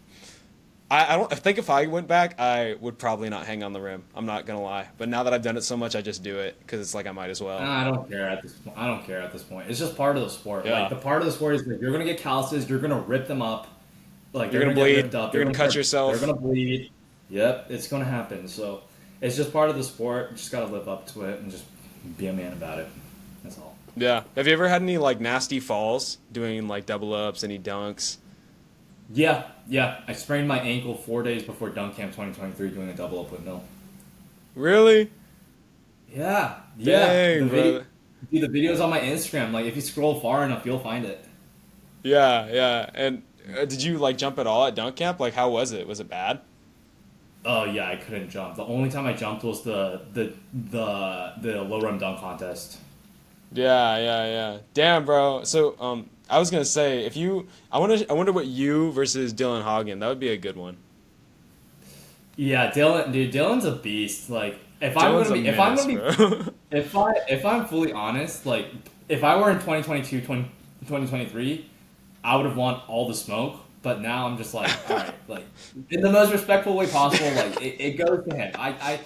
I think if I went back, I would probably not hang on the rim. I'm not gonna lie. But now that I've done it so much, I just do it because it's like I might as well. I don't care at this point. I don't care at this point. It's just part of the sport. Yeah. Like the part of the sport is like you're gonna get calluses. You're gonna rip them up. Like you're gonna bleed. Get ripped up. You're gonna cut yourself. You're gonna bleed. Yep, it's gonna happen. So it's just part of the sport. You just gotta live up to it and just be a man about it. That's all. Yeah. Have you ever had any like nasty falls doing like double ups, any dunks? Yeah. I sprained my ankle 4 days before Dunk Camp 2023 doing a double up with Mill. Really? Yeah. Dang, Dude, the video's on my Instagram. Like, if you scroll far enough, you'll find it. Yeah. And did you like jump at all at Dunk Camp? Like, how was it? Was it bad? Oh yeah, I couldn't jump. The only time I jumped was the low run dunk contest. Yeah. Damn, bro. So I was gonna say I wonder what you versus Dylan Hagen. That would be a good one. Yeah, Dylan's a beast. Like if I'm fully honest, like if I were in 2022, 2023, I would have won all the smoke. But now I'm just like, all right, like in the most respectful way possible. Like it goes to him. I'm like,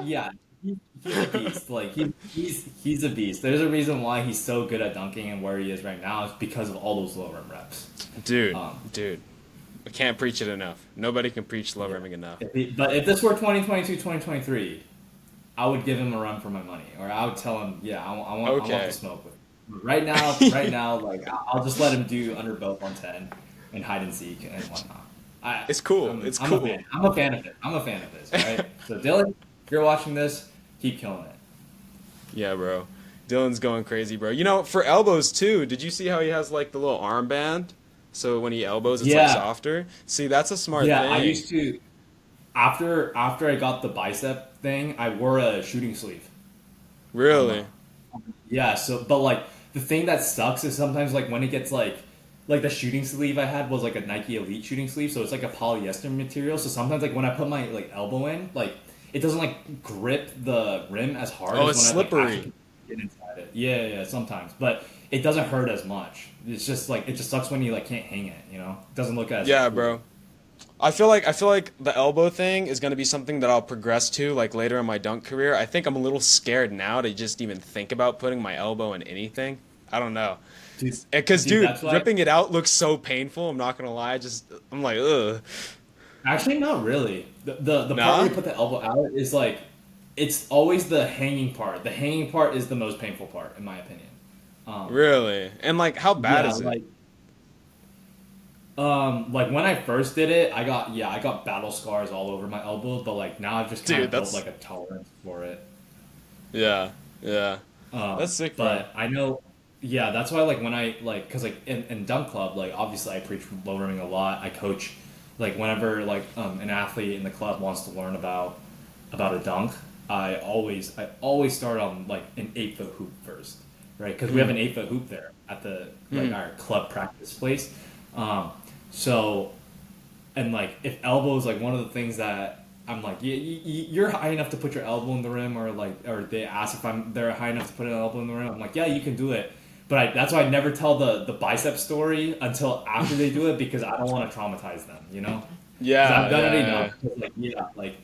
yeah. He's a beast. Like he's a beast. There's a reason why he's so good at dunking and where he is right now is because of all those low rim reps. Dude, I can't preach it enough. Nobody can preach low rimming enough. But if this were 2022, 2023, I would give him a run for my money, or I would tell him, yeah, I want the smoke with him. But right now, like I'll just let him do under both 110 and hide and seek and whatnot. It's cool. I'm a fan of it. I'm a fan of this. Right. So Dylan, if you're watching this, keep killing it. Yeah, bro. Dylan's going crazy, bro. You know, for elbows too, did you see how he has like the little armband? So when he elbows, it's like softer. See, that's a smart thing. Yeah, I used to. After I got the bicep thing, I wore a shooting sleeve. Really? Yeah. So, but like the thing that sucks is sometimes like when it gets like the shooting sleeve I had was like a Nike Elite shooting sleeve, so it's like a polyester material. So sometimes like when I put my like elbow in, like it doesn't like grip the rim as hard. Oh, as it's when slippery. I, like, get inside it. Yeah, sometimes, but it doesn't hurt as much. It's just like it just sucks when you like can't hang it. You know, it doesn't look as cool. Bro. I feel like the elbow thing is gonna be something that I'll progress to like later in my dunk career. I think I'm a little scared now to just even think about putting my elbow in anything. I don't know. Because ripping it out looks so painful. I'm not gonna lie. I'm like, ugh. Actually, not really. The part where you put the elbow out is like it's always the hanging part. The hanging part is the most painful part, in my opinion. Really? And like, how bad Yeah, is it? like when I first did it, I got battle scars all over my elbow, but like now I've just kind Dude, of built that's like a tolerance for it. yeah, yeah. That's sick, bro. But I know, yeah, that's why like when I like, cause like in dunk club, like obviously I preach low rimming a lot. I coach, like whenever like an athlete in the club wants to learn about a dunk, I always start on like an 8 foot hoop first, right? Because we have an 8 foot hoop there at the like our club practice place. Um, so and like if elbow is like one of the things that I'm like, you're high enough to put your elbow in the rim, or like, or they ask if they're high enough to put an elbow in the rim. I'm like, yeah, you can do it. But that's why I never tell the bicep story until after they do it, because I don't want to traumatize them, you know? Because Yeah, I've done it yeah, enough. yeah. 'Cause, like, yeah, like,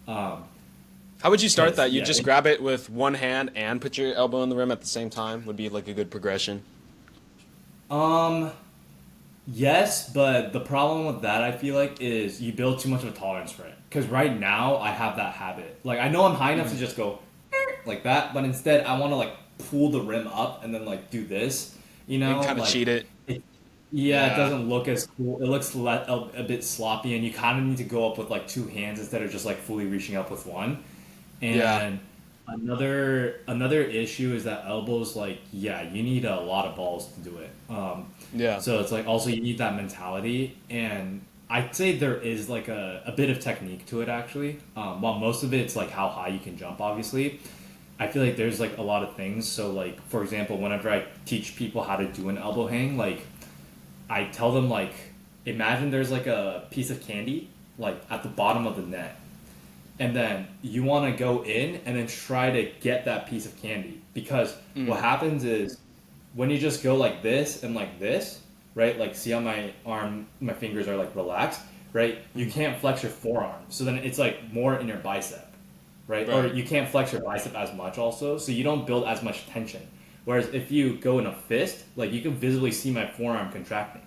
um, How would you start cause that? You yeah, just grab it with one hand and put your elbow in the rim at the same time would be like a good progression. um, yes, but the problem with that, I feel like, is you build too much of a tolerance for it. Because right now, I have that habit. Like, I know I'm high enough to just go like that, but instead, I want to like pull the rim up and then like do this. You And know, kind of like cheat it. it, yeah, it Yeah. doesn't look as cool. It looks a bit sloppy, and you kind of need to go up with like two hands instead of just like fully reaching up with one. Yeah. And another issue is that elbows, like, yeah, you need a lot of balls to do it. Yeah. So it's like also you need that mentality, and I'd say there is like a bit of technique to it actually. While most of it's like how high you can jump, obviously. I feel like there's like a lot of things. So like for example, whenever I teach people how to do an elbow hang, like I tell them like imagine there's like a piece of candy like at the bottom of the net, and then you want to go in and then try to get that piece of candy, because what happens is when you just go like this and like this, right? Like see how my fingers are like relaxed, right? You can't flex your forearm, so then it's like more in your bicep, right? Or Right. you can't flex your bicep as much also, so you don't build as much tension. Whereas if you go in a fist, like you can visibly see my forearm contracting.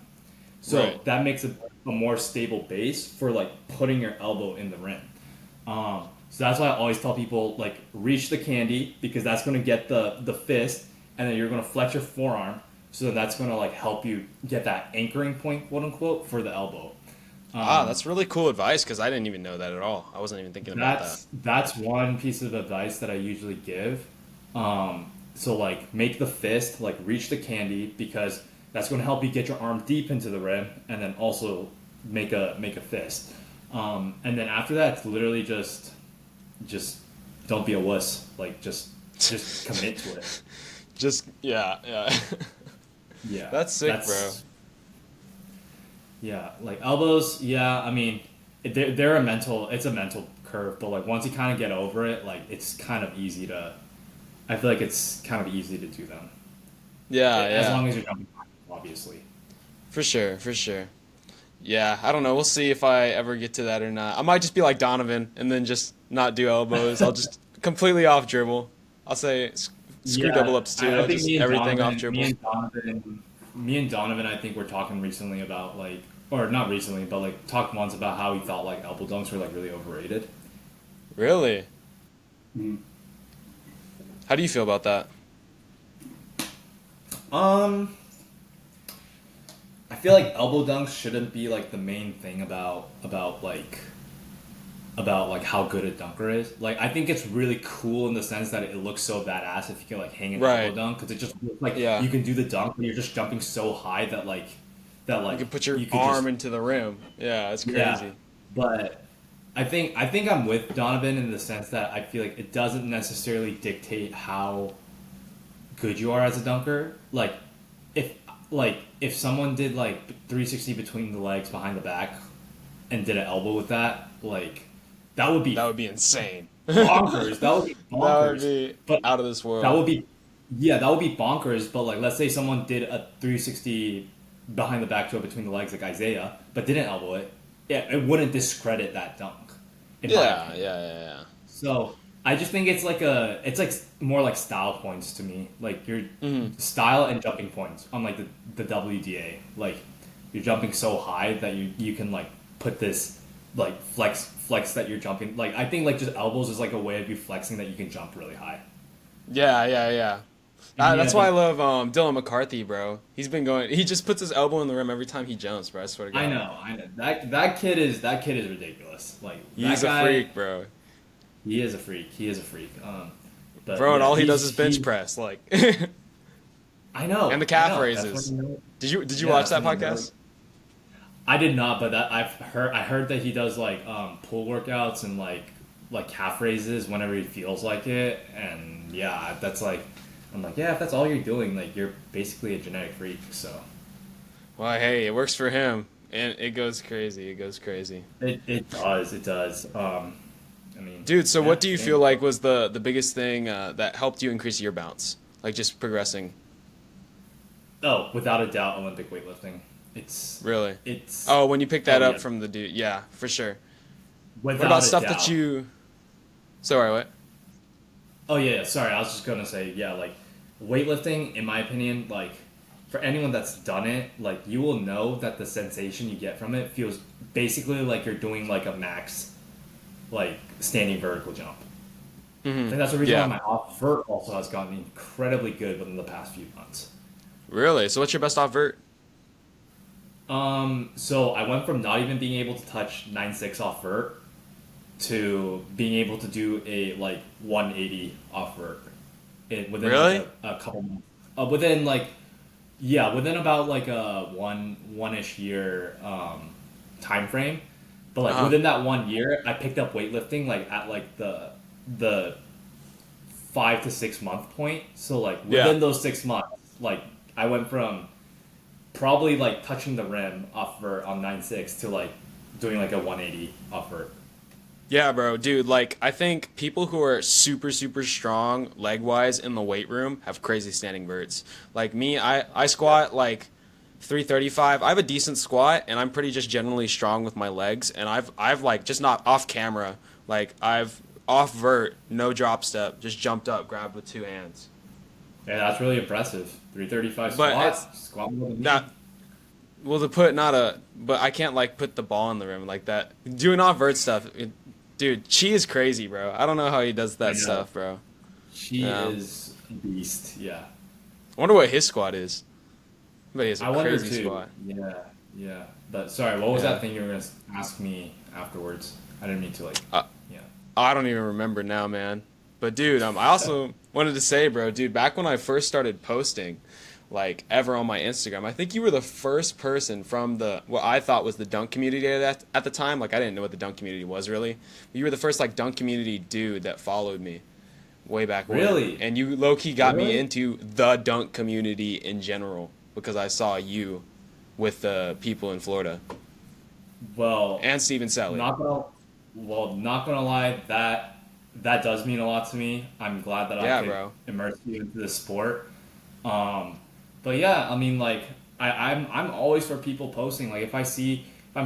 So Right. that makes a more stable base for like putting your elbow in the rim. So that's why I always tell people like reach the candy, because that's going to get the fist, and then you're going to flex your forearm. So that's going to like help you get that anchoring point, quote unquote, for the elbow. Ah, that's really cool advice because I didn't even know that at all. I wasn't even thinking about that. That's one piece of advice that I usually give. So like make the fist, like reach the candy, because that's going to help you get your arm deep into the rim, and then also make a fist. And then after that, it's literally just don't be a wuss. Like just commit to it. Just yeah, yeah. Yeah, That's sick, bro. yeah. Like elbows, yeah. I mean, they're a mental. It's a mental curve, but like once you kind of get over it, like it's kind of easy to. I feel like it's kind of easy to do them, Yeah, as yeah. long as you're jumping, obviously. For sure, for sure. Yeah, I don't know. We'll see if I ever get to that or not. I might just be like Donovan and then just not do elbows. I'll just completely off dribble. I'll say screw double Yeah, ups too. I I'll think just everything off dribble. me and Donovan, I think we're talking recently about like, or not recently, but like talked once about how he thought like elbow dunks were like really overrated. Really? How do you feel about that? Um, I feel like elbow dunks shouldn't be like the main thing about like how good a dunker is. Like I think it's really cool in the sense that it looks so badass if you can like hang an elbow Right. dunk, because it just looks like Yeah. you can do the dunk and you're just jumping so high that You can put your you could arm just into the rim. Yeah, it's yeah. crazy. But I think I'm with Donovan in the sense that I feel like it doesn't necessarily dictate how good you are as a dunker. If if someone did like 360 between the legs behind the back and did an elbow with that, like that would be That would be insane. bonkers. That would be That would bonkers. be But out of this that world. would be yeah, that would be bonkers. But like let's say someone did a 360 behind the back to between the legs like Isaiah, but didn't elbow it. Yeah, it wouldn't discredit that dunk, in my Yeah, opinion. yeah, yeah, yeah. So I just think it's like more like style points to me. Like your style and jumping points on like the WDA. Like you're jumping so high that you can like put this like flex that you're jumping. Like I think like just elbows is like a way of you flexing that you can jump really high. Yeah. Yeah, That's why I love Dylan McCarthy, bro. He's been going. He just puts his elbow in the rim every time he jumps, bro. I swear to I God. know, I know. That kid is ridiculous. Like that He's a guy, freak, bro. he is a freak. He is a freak. But Bro, and yeah, all he does is bench he. press, like, I know, and the I calf know. That's raises. when you know. Did you Yeah, watch that's that when you know. podcast? I did not, but that I heard that he does like pull workouts and like calf raises whenever he feels like it, and yeah, that's like I'm like yeah, if that's all you're doing, like you're basically a genetic freak. So Well, hey, it works for him, and it goes crazy. It goes crazy. it does. I mean Dude, so yeah, what do you feel same. like was the biggest thing that helped you increase your bounce? Like just progressing, Oh, without a doubt, Olympic weightlifting. It's really? it's Oh, when you picked that oh up yeah, from the dude, yeah, for sure. What about without a stuff that doubt. you? Sorry, what? Oh yeah, sorry. I was just gonna say, yeah, like weightlifting, in my opinion, like for anyone that's done it, like you will know that the sensation you get from it feels basically like you're doing like a max, like standing vertical jump. I think that's the reason why Yeah, my off vert also has gotten incredibly good within the past few months. really. So what's your best off vert? So I went from not even being able to touch 9.6 off vert to being able to do a like 180 off vert within like Really? a couple months. Within like yeah, within about like a one-ish year time frame. But like Uh huh. within that 1 year, I picked up weightlifting like at like the 5 to 6 month point. So like Yeah. within those 6 months, like I went from probably like touching the rim off vert on 9.6 to like doing like a 180 off vert. Yeah, bro, dude, like I think people who are super strong leg wise in the weight room have crazy standing verts. Like me, I squat like 335. I have a decent squat and I'm pretty just generally strong with my legs and I've like just not off camera, like I've off vert, no drop step, just jumped up, grabbed with two hands. Yeah, that's really impressive. 335 But it's squat more than me. not well to put not a but I can't like put the ball in the rim like that. Doing off vert stuff, dude, Chi is crazy, bro. I don't know how he does I that know. stuff, bro. She Yeah. is a beast. Yeah. I wonder what his squat is. But he has a I wonder crazy too. squat. Yeah, yeah. But sorry, what was Yeah. that thing you were gonna ask me afterwards? I didn't mean to like. Uh, Yeah. I don't even remember now, man. But dude, I also wanted to say, bro, dude, back when I first started posting, like ever on my Instagram, I think you were the first person from the what I thought was the dunk community at the time. Like I didn't know what the dunk community was really. But you were the first like dunk community dude that followed me way back when, Really? and you low key got me Really? into the dunk community in general because I saw you with the people in Florida Well, and Steven Selly. not gonna. Well, not gonna lie. That does mean a lot to me. I'm glad that I Yeah, could bro. immerse you into the sport. Um, but yeah, I mean, like, I'm always for people posting. Like, if I'm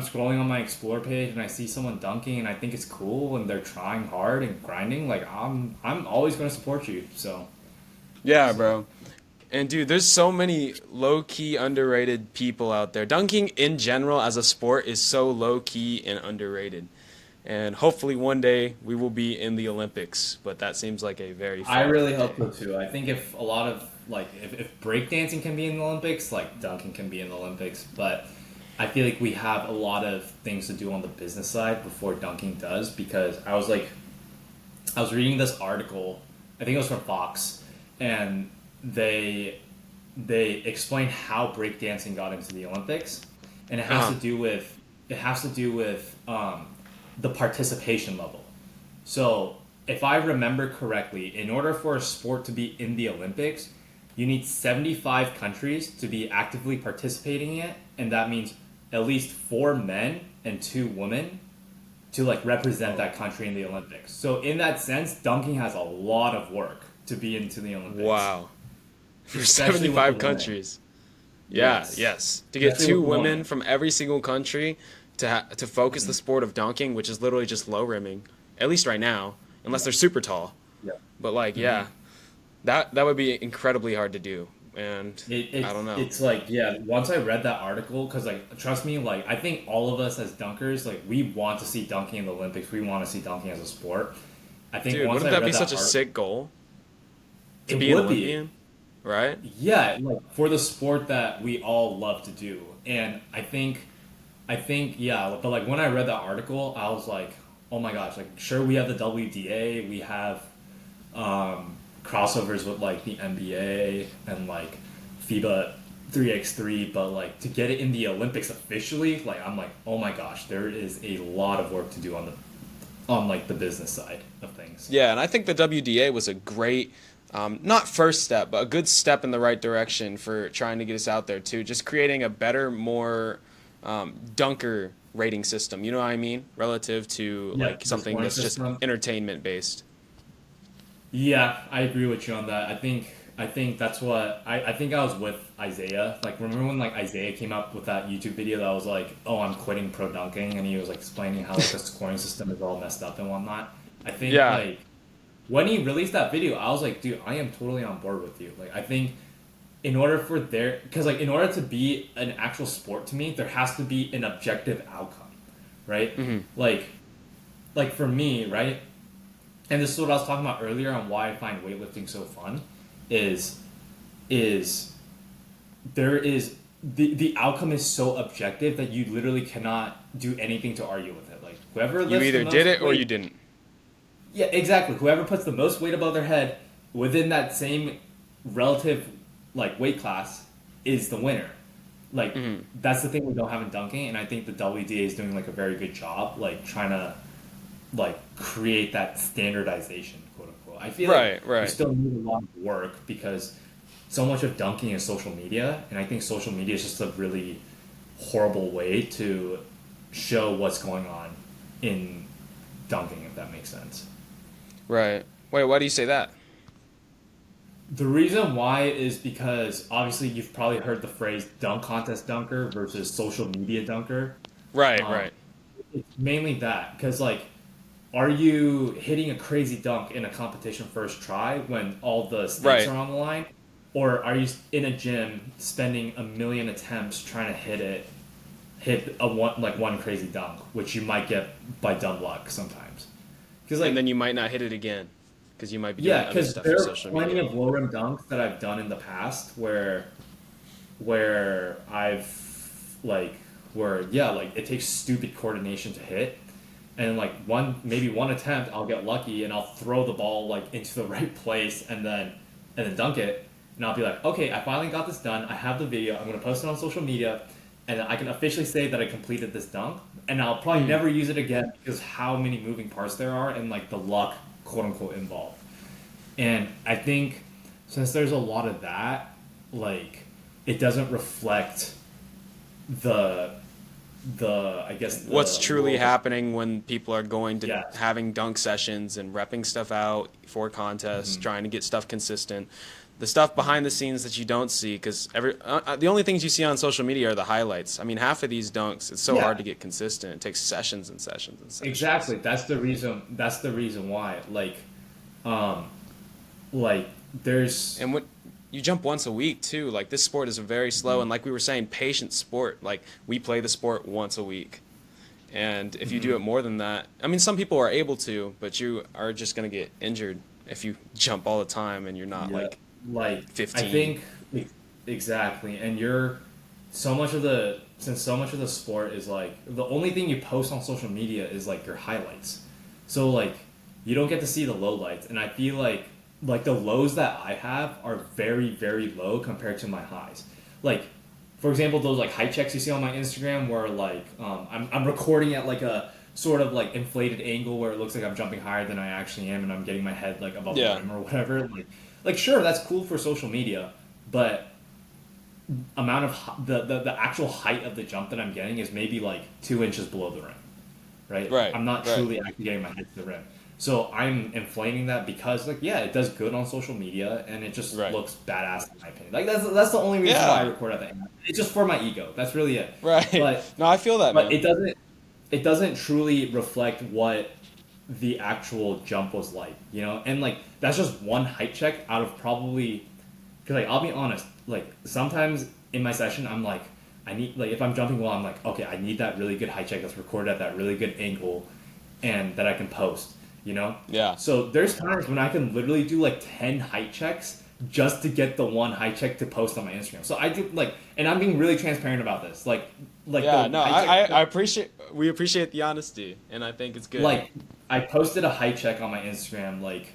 scrolling on my explore page and I see someone dunking and I think it's cool and they're trying hard and grinding, like, I'm always going to support you. So, Yeah, so bro. And dude, there's so many low key underrated people out there. Dunking in general as a sport is so low key and underrated. And hopefully one day we will be in the Olympics, but that seems like a very I far really off hope day. so too. I think if a lot of like if breakdancing can be in the Olympics, like dunking can be in the Olympics, but I feel like we have a lot of things to do on the business side before dunking does because I was reading this article, I think it was from Fox, and they explained how breakdancing got into the Olympics, and Uh-huh. it has to do with the participation level. So, if I remember correctly, in order for a sport to be in the Olympics, you need 75 countries to be actively participating in it, and that means at least 4 men and 2 women to like represent that country in the Olympics. So, in that sense, dunking has a lot of work to be into the Olympics, Wow. For especially with the 75 women. countries. Yeah, Yes, yes. To get especially two with the women women. from every single country to focus the sport of dunking, which is literally just low rimming, at least right now, unless Yeah, they're super tall. yeah. But like, yeah, that would be incredibly hard to do. and I It's don't know. it's like, yeah, once I read that article, because like trust me, like I think all of us as dunkers, like we want to see dunking in the Olympics. We want to see dunking as a sport. I think Dude, once wouldn't I that be read that such a article, sick goal to it be an would be. Olympian, right? Yeah, like for the sport that we all love to do. And yeah, but like when I read that article, I was like, oh my gosh, like sure we have the WDA, we have crossovers with like the NBA and like FIBA 3x3, but like to get it in the Olympics officially, like I'm like, oh my gosh, there is a lot of work to do on like the business side of things. Yeah, and I think the WDA was a great, not first step, but a good step in the right direction for trying to get us out there too. Just creating a better, more dunker rating system. You know what I mean? Relative to Yeah, like the something scoring that's just system. entertainment based. Yeah, I agree with you on that. I think that's what I think I was with Isaiah. Like remember when like Isaiah came up with that YouTube video that was like, "Oh, I'm quitting pro dunking," and he was like explaining how like the scoring system is all messed up and whatnot. I think Yeah, like when he released that video, I was like, "Dude, I am totally on board with you." Like I think in order for there because like in order to be an actual sport to me, there has to be an objective outcome, right? Like like for me, right? And this is what I was talking about earlier on why I find weightlifting so fun is is there is the outcome is so objective that you literally cannot do anything to argue with it. Like whoever you lifts the either did most it or you weight, didn't. yeah, exactly. Whoever puts the most weight above their head within that same relative like weight class is the winner. Like that's the thing we don't have in dunking, and I think the WDA is doing like a very good job, like trying to like create that standardization, quote unquote. I feel like Right, we right. still need a lot of work because so much of dunking is social media, and I think social media is just a really horrible way to show what's going on in dunking, if that makes sense. Right. Wait, why do you say that? The reason why is because obviously you've probably heard the phrase dunk contest dunker versus social media dunker. Right, Um, right. it's mainly that because like are you hitting a crazy dunk in a competition first try when all the stakes Right. are on the line? Or are you in a gym spending a million attempts trying to hit a one crazy dunk, which you might get by dumb luck sometimes? Because And like then you might not hit it again because you might be doing yeah, other because stuff for there are social plenty media. of low rim dunks that I've done in the past where I've like where yeah like it takes stupid coordination to hit and like maybe one attempt I'll get lucky and I'll throw the ball like into the right place and then dunk it and I'll be like okay I finally got this done I have the video I'm gonna post it on social media and I can officially say that I completed this dunk and I'll probably never use it again because how many moving parts there are and like the luck quote unquote involved and I think since there's a lot of that like it doesn't reflect the I guess What's the truly world. happening when people are going to Yes. having dunk sessions and repping stuff out for contests, trying to get stuff consistent. The stuff behind the scenes that you don't see, because the only things you see on social media are the highlights. I mean, half of these dunks, it's so hard Yeah, to get consistent. It takes sessions and sessions and sessions. exactly. That's the reason why. Um, like there's And what you jump once a week too. Like this sport is a very slow and like we were saying, patient sport. Like we play the sport once a week. And if you do it more than that, I mean, some people are able to, but you are just going to get injured if you jump all the time and you're not yeah, like like I 15. think exactly, and you're so much of the since so much of the sport is like the only thing you post on social media is like your highlights. So like you don't get to see the lowlights, and I feel like the lows that I have are very low compared to my highs. Like for example, those like height checks you see on my Instagram where like I'm recording at like a sort of like inflated angle where it looks like I'm jumping higher than I actually am and I'm getting my head like above the Yeah. rim or whatever. Like sure that's cool for social media, but amount of the actual height of the jump that I'm getting is maybe like 2 inches below the rim, right? Right. I'm not Right. truly actually getting my head to the rim. So I'm inflating that because like yeah, it does good on social media and it just Right. looks badass in my opinion. Like that's the only reason why I Yeah. record at the end. It's just for my ego. That's really it. Right. But No, I feel that, but man. it doesn't truly reflect what the actual jump was like, you know? And like that's just one height check out of probably Because like I'll be honest, like sometimes in my session I'm like I need like if I'm jumping well I'm like okay I need that really good height check that's recorded at that really good angle, and that I can post. You know. Yeah. So there's times when I can literally do like 10 height checks just to get the one height check to post on my Instagram. So I do like, and I'm being really transparent about this. Like Yeah, the no, height check, I appreciate, we appreciate the honesty, and I think it's good. like I posted a height check on my Instagram like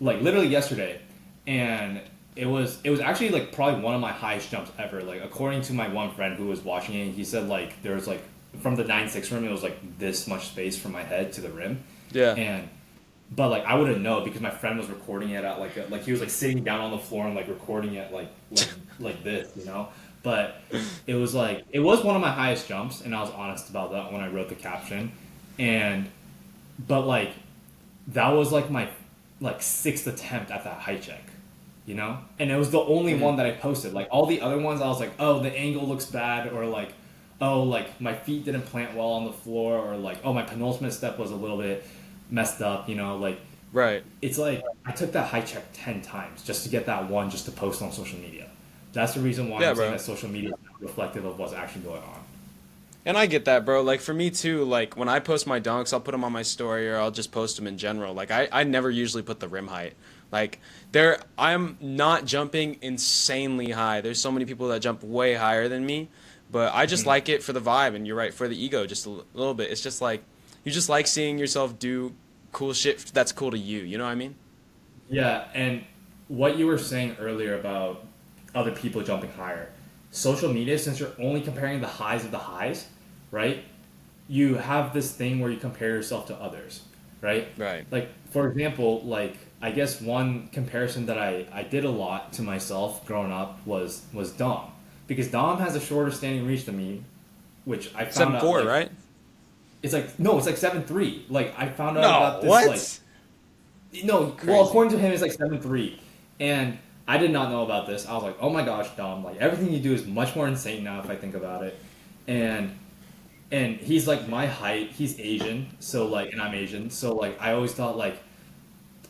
literally yesterday, and it was actually like probably one of my highest jumps ever. Like according to my one friend who was watching it, he said like there was like from the 9-6 rim it was like this much space from my head to the rim. Yeah. And but like I wouldn't know because my friend was recording it at like he was like sitting down on the floor and like recording it like this, you know. But it was one of my highest jumps, and I was honest about that when I wrote the caption. And but like that was like my like sixth attempt at that height check, you know. And it was the only one that I posted. Like all the other ones, I was like, oh, the angle looks bad, or like, oh, like my feet didn't plant well on the floor, or like, oh, my penultimate step was a little bit messed up, you know. Like Right. it's like I took that height check 10 times just to get that one just to post on social media. That's the reason why I'm saying that social media is not reflective of what's actually going on. And I get that, bro. Like for me too, like when I post my dunks, I'll put them on my story or I'll just post them in general. Like I never usually put the rim height. Like I'm not jumping insanely high. There's so many people that jump way higher than me, but I just like it for the vibe, and you're right, for the ego just a little bit. It's just like you just like seeing yourself do cool shit that's cool to you. You know what I mean? Yeah, and what you were saying earlier about other people jumping higher, social media, since you're only comparing the highs of the highs, right? You have this thing where you compare yourself to others, right? Right. Like, for example, like, I guess one comparison that I did a lot to myself growing up was Dom. Because Dom has a shorter standing reach than me, which I found 7'4", out, like, right? it's like, no, it's like 7'3". Like, I found out No, about this, what? like, no, Crazy. well, according to him, it's like 7'3". And I did not know about this. I was like, oh my gosh, Dom, like, everything you do is much more insane now if I think about it. And he's like my height. He's Asian, so like, and I'm Asian, so like, I always thought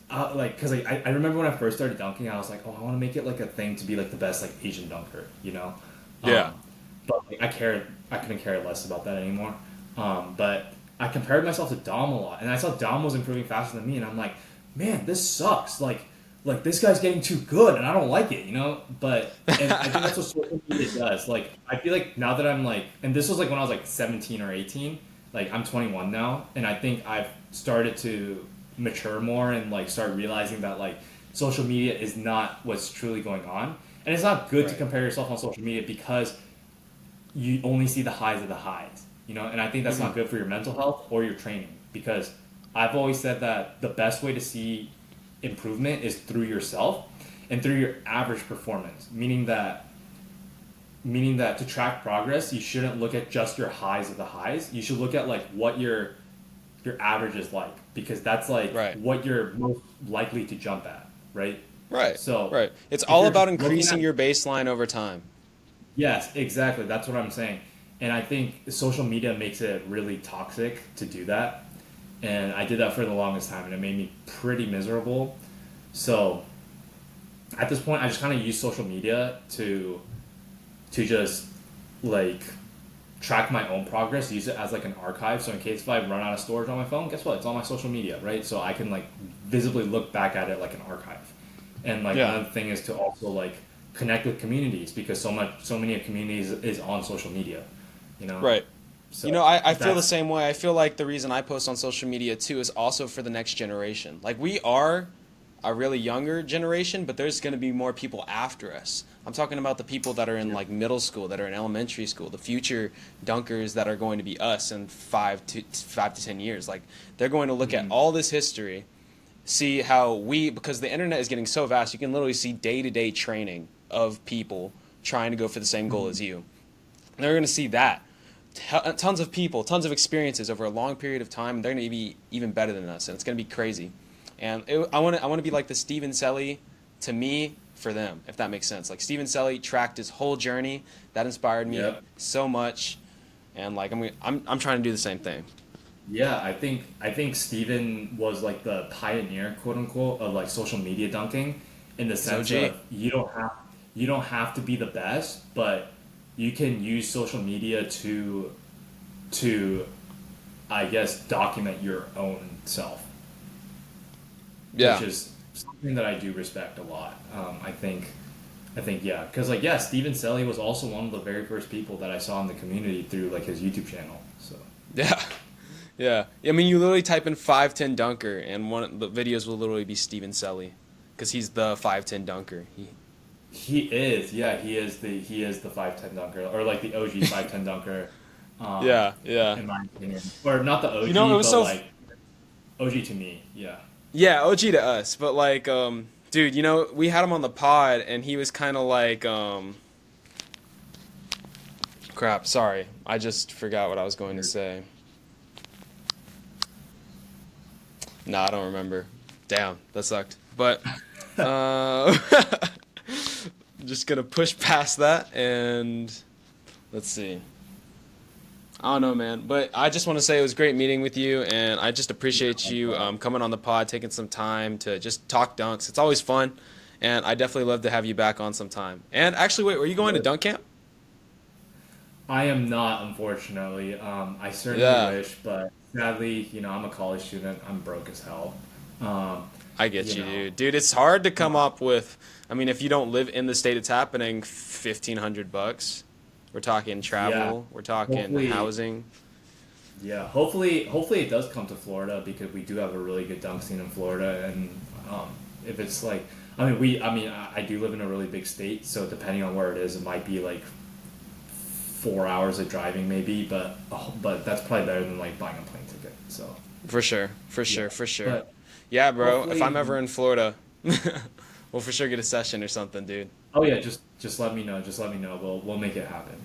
because like, I remember when I first started dunking, I was like, oh, I want to make it like a thing to be like the best like Asian dunker, you know? Yeah. But like, I couldn't care less about that anymore. But I compared myself to Dom a lot, and I saw Dom was improving faster than me, and I'm like, man, this sucks. Like this guy's getting too good, and I don't like it, you know. But and I think that's what social media does. Like I feel like now that I'm like, and this was like when I was like 17 or 18. Like I'm 21 now, and I think I've started to mature more and like start realizing that like social media is not what's truly going on, and it's not good to compare yourself on social media because you only see the highs of the highs, you know. And I think that's not good for your mental health or your training, because I've always said that the best way to see improvement is through yourself and through your average performance, meaning that to track progress you shouldn't look at just your highs of the highs. You should look at like what your average is like, because that's like what you're most likely to jump at, right? So it's all about increasing your baseline over time. Yes, exactly, that's what I'm saying. And I think social media makes it really toxic to do that. And I did that for the longest time, and it made me pretty miserable. So at this point, I just kind of use social media to just like track my own progress, use it as like an archive. So in case if I run out of storage on my phone, guess what? It's on my social media, right? So I can like visibly look back at it like an archive. And like another thing is to also like connect with communities, because so many of communities is on social media, you know? Right. So you know, I feel the same way. I feel like the reason I post on social media too is also for the next generation. Like we are a really younger generation, but there's going to be more people after us. I'm talking about the people that are in like middle school, that are in elementary school, the future dunkers that are going to be us in 5 to 10 years. Like they're going to look at all this history, see how because the internet is getting so vast, you can literally see day-to-day training of people trying to go for the same goal as you. And they're going to see that. Tons of people, tons of experiences over a long period of time. They're going to be even better than us, and it's going to be crazy. And I want to be like the Steven Selly to me for them, if that makes sense. Like Steven Selly tracked his whole journey. That inspired me so much, and like I'm trying to do the same thing. Yeah, I think Steven was like the pioneer, quote unquote, of like social media dunking, in the sense OG. of you don't have to be the best, but you can use social media to I guess document your own self, Yeah. which is something that I do respect a lot. I think yeah, because like yeah, Steven Selly was also one of the very first people that I saw in the community through like his YouTube channel. So Yeah. Yeah. I mean, you literally type in 5'10 dunker, and one of the videos will literally be Steven Selly, because he's the 5'10 dunker. he is, yeah, he is the 5'10 dunker, or like the OG 5'10 dunker, um, Yeah. Yeah. in my opinion, or not the You know, it OG, was but so. like OG to me, yeah. Yeah, OG to us, but like, dude, you know, we had him on the pod, and he was kind of like, crap. Sorry, I just forgot what I was going to say. Nah, I don't remember. Damn, that sucked. But, uh, just gonna push past that, and let's see. I don't know, man, but I just want to say it was great meeting with you, and I just appreciate you coming on the pod, taking some time to just talk dunks. It's always fun, and I definitely love to have you back on sometime. And actually, wait, were you going to dunk camp? I am not, unfortunately. I certainly Yeah, wish, but sadly, I'm a college student. I'm broke as hell. Um, I you get you, know, dude. Dude, it's hard to come up with. I mean, if you don't live in the state it's happening, $1,500. We're talking yeah. travel. We're talking Hopefully, housing. yeah. Hopefully it does come to Florida because we do have a really good dunk scene in Florida, and if it's like, I do live in a really big state, so depending on where it is, it might be like 4 hours of driving maybe, but that's probably better than like buying a plane ticket. So For sure, for yeah, sure, for sure. but Yeah, bro. If I'm hopefully. ever in Florida, we'll for sure get a session or something, dude. Oh yeah, just let me know. Just let me know. We'll make it happen.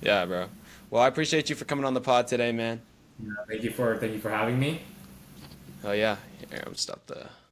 Yeah, bro. Well, I appreciate you for coming on the pod today, man. Yeah, thank you for having me. Oh yeah. Here, I'm stop the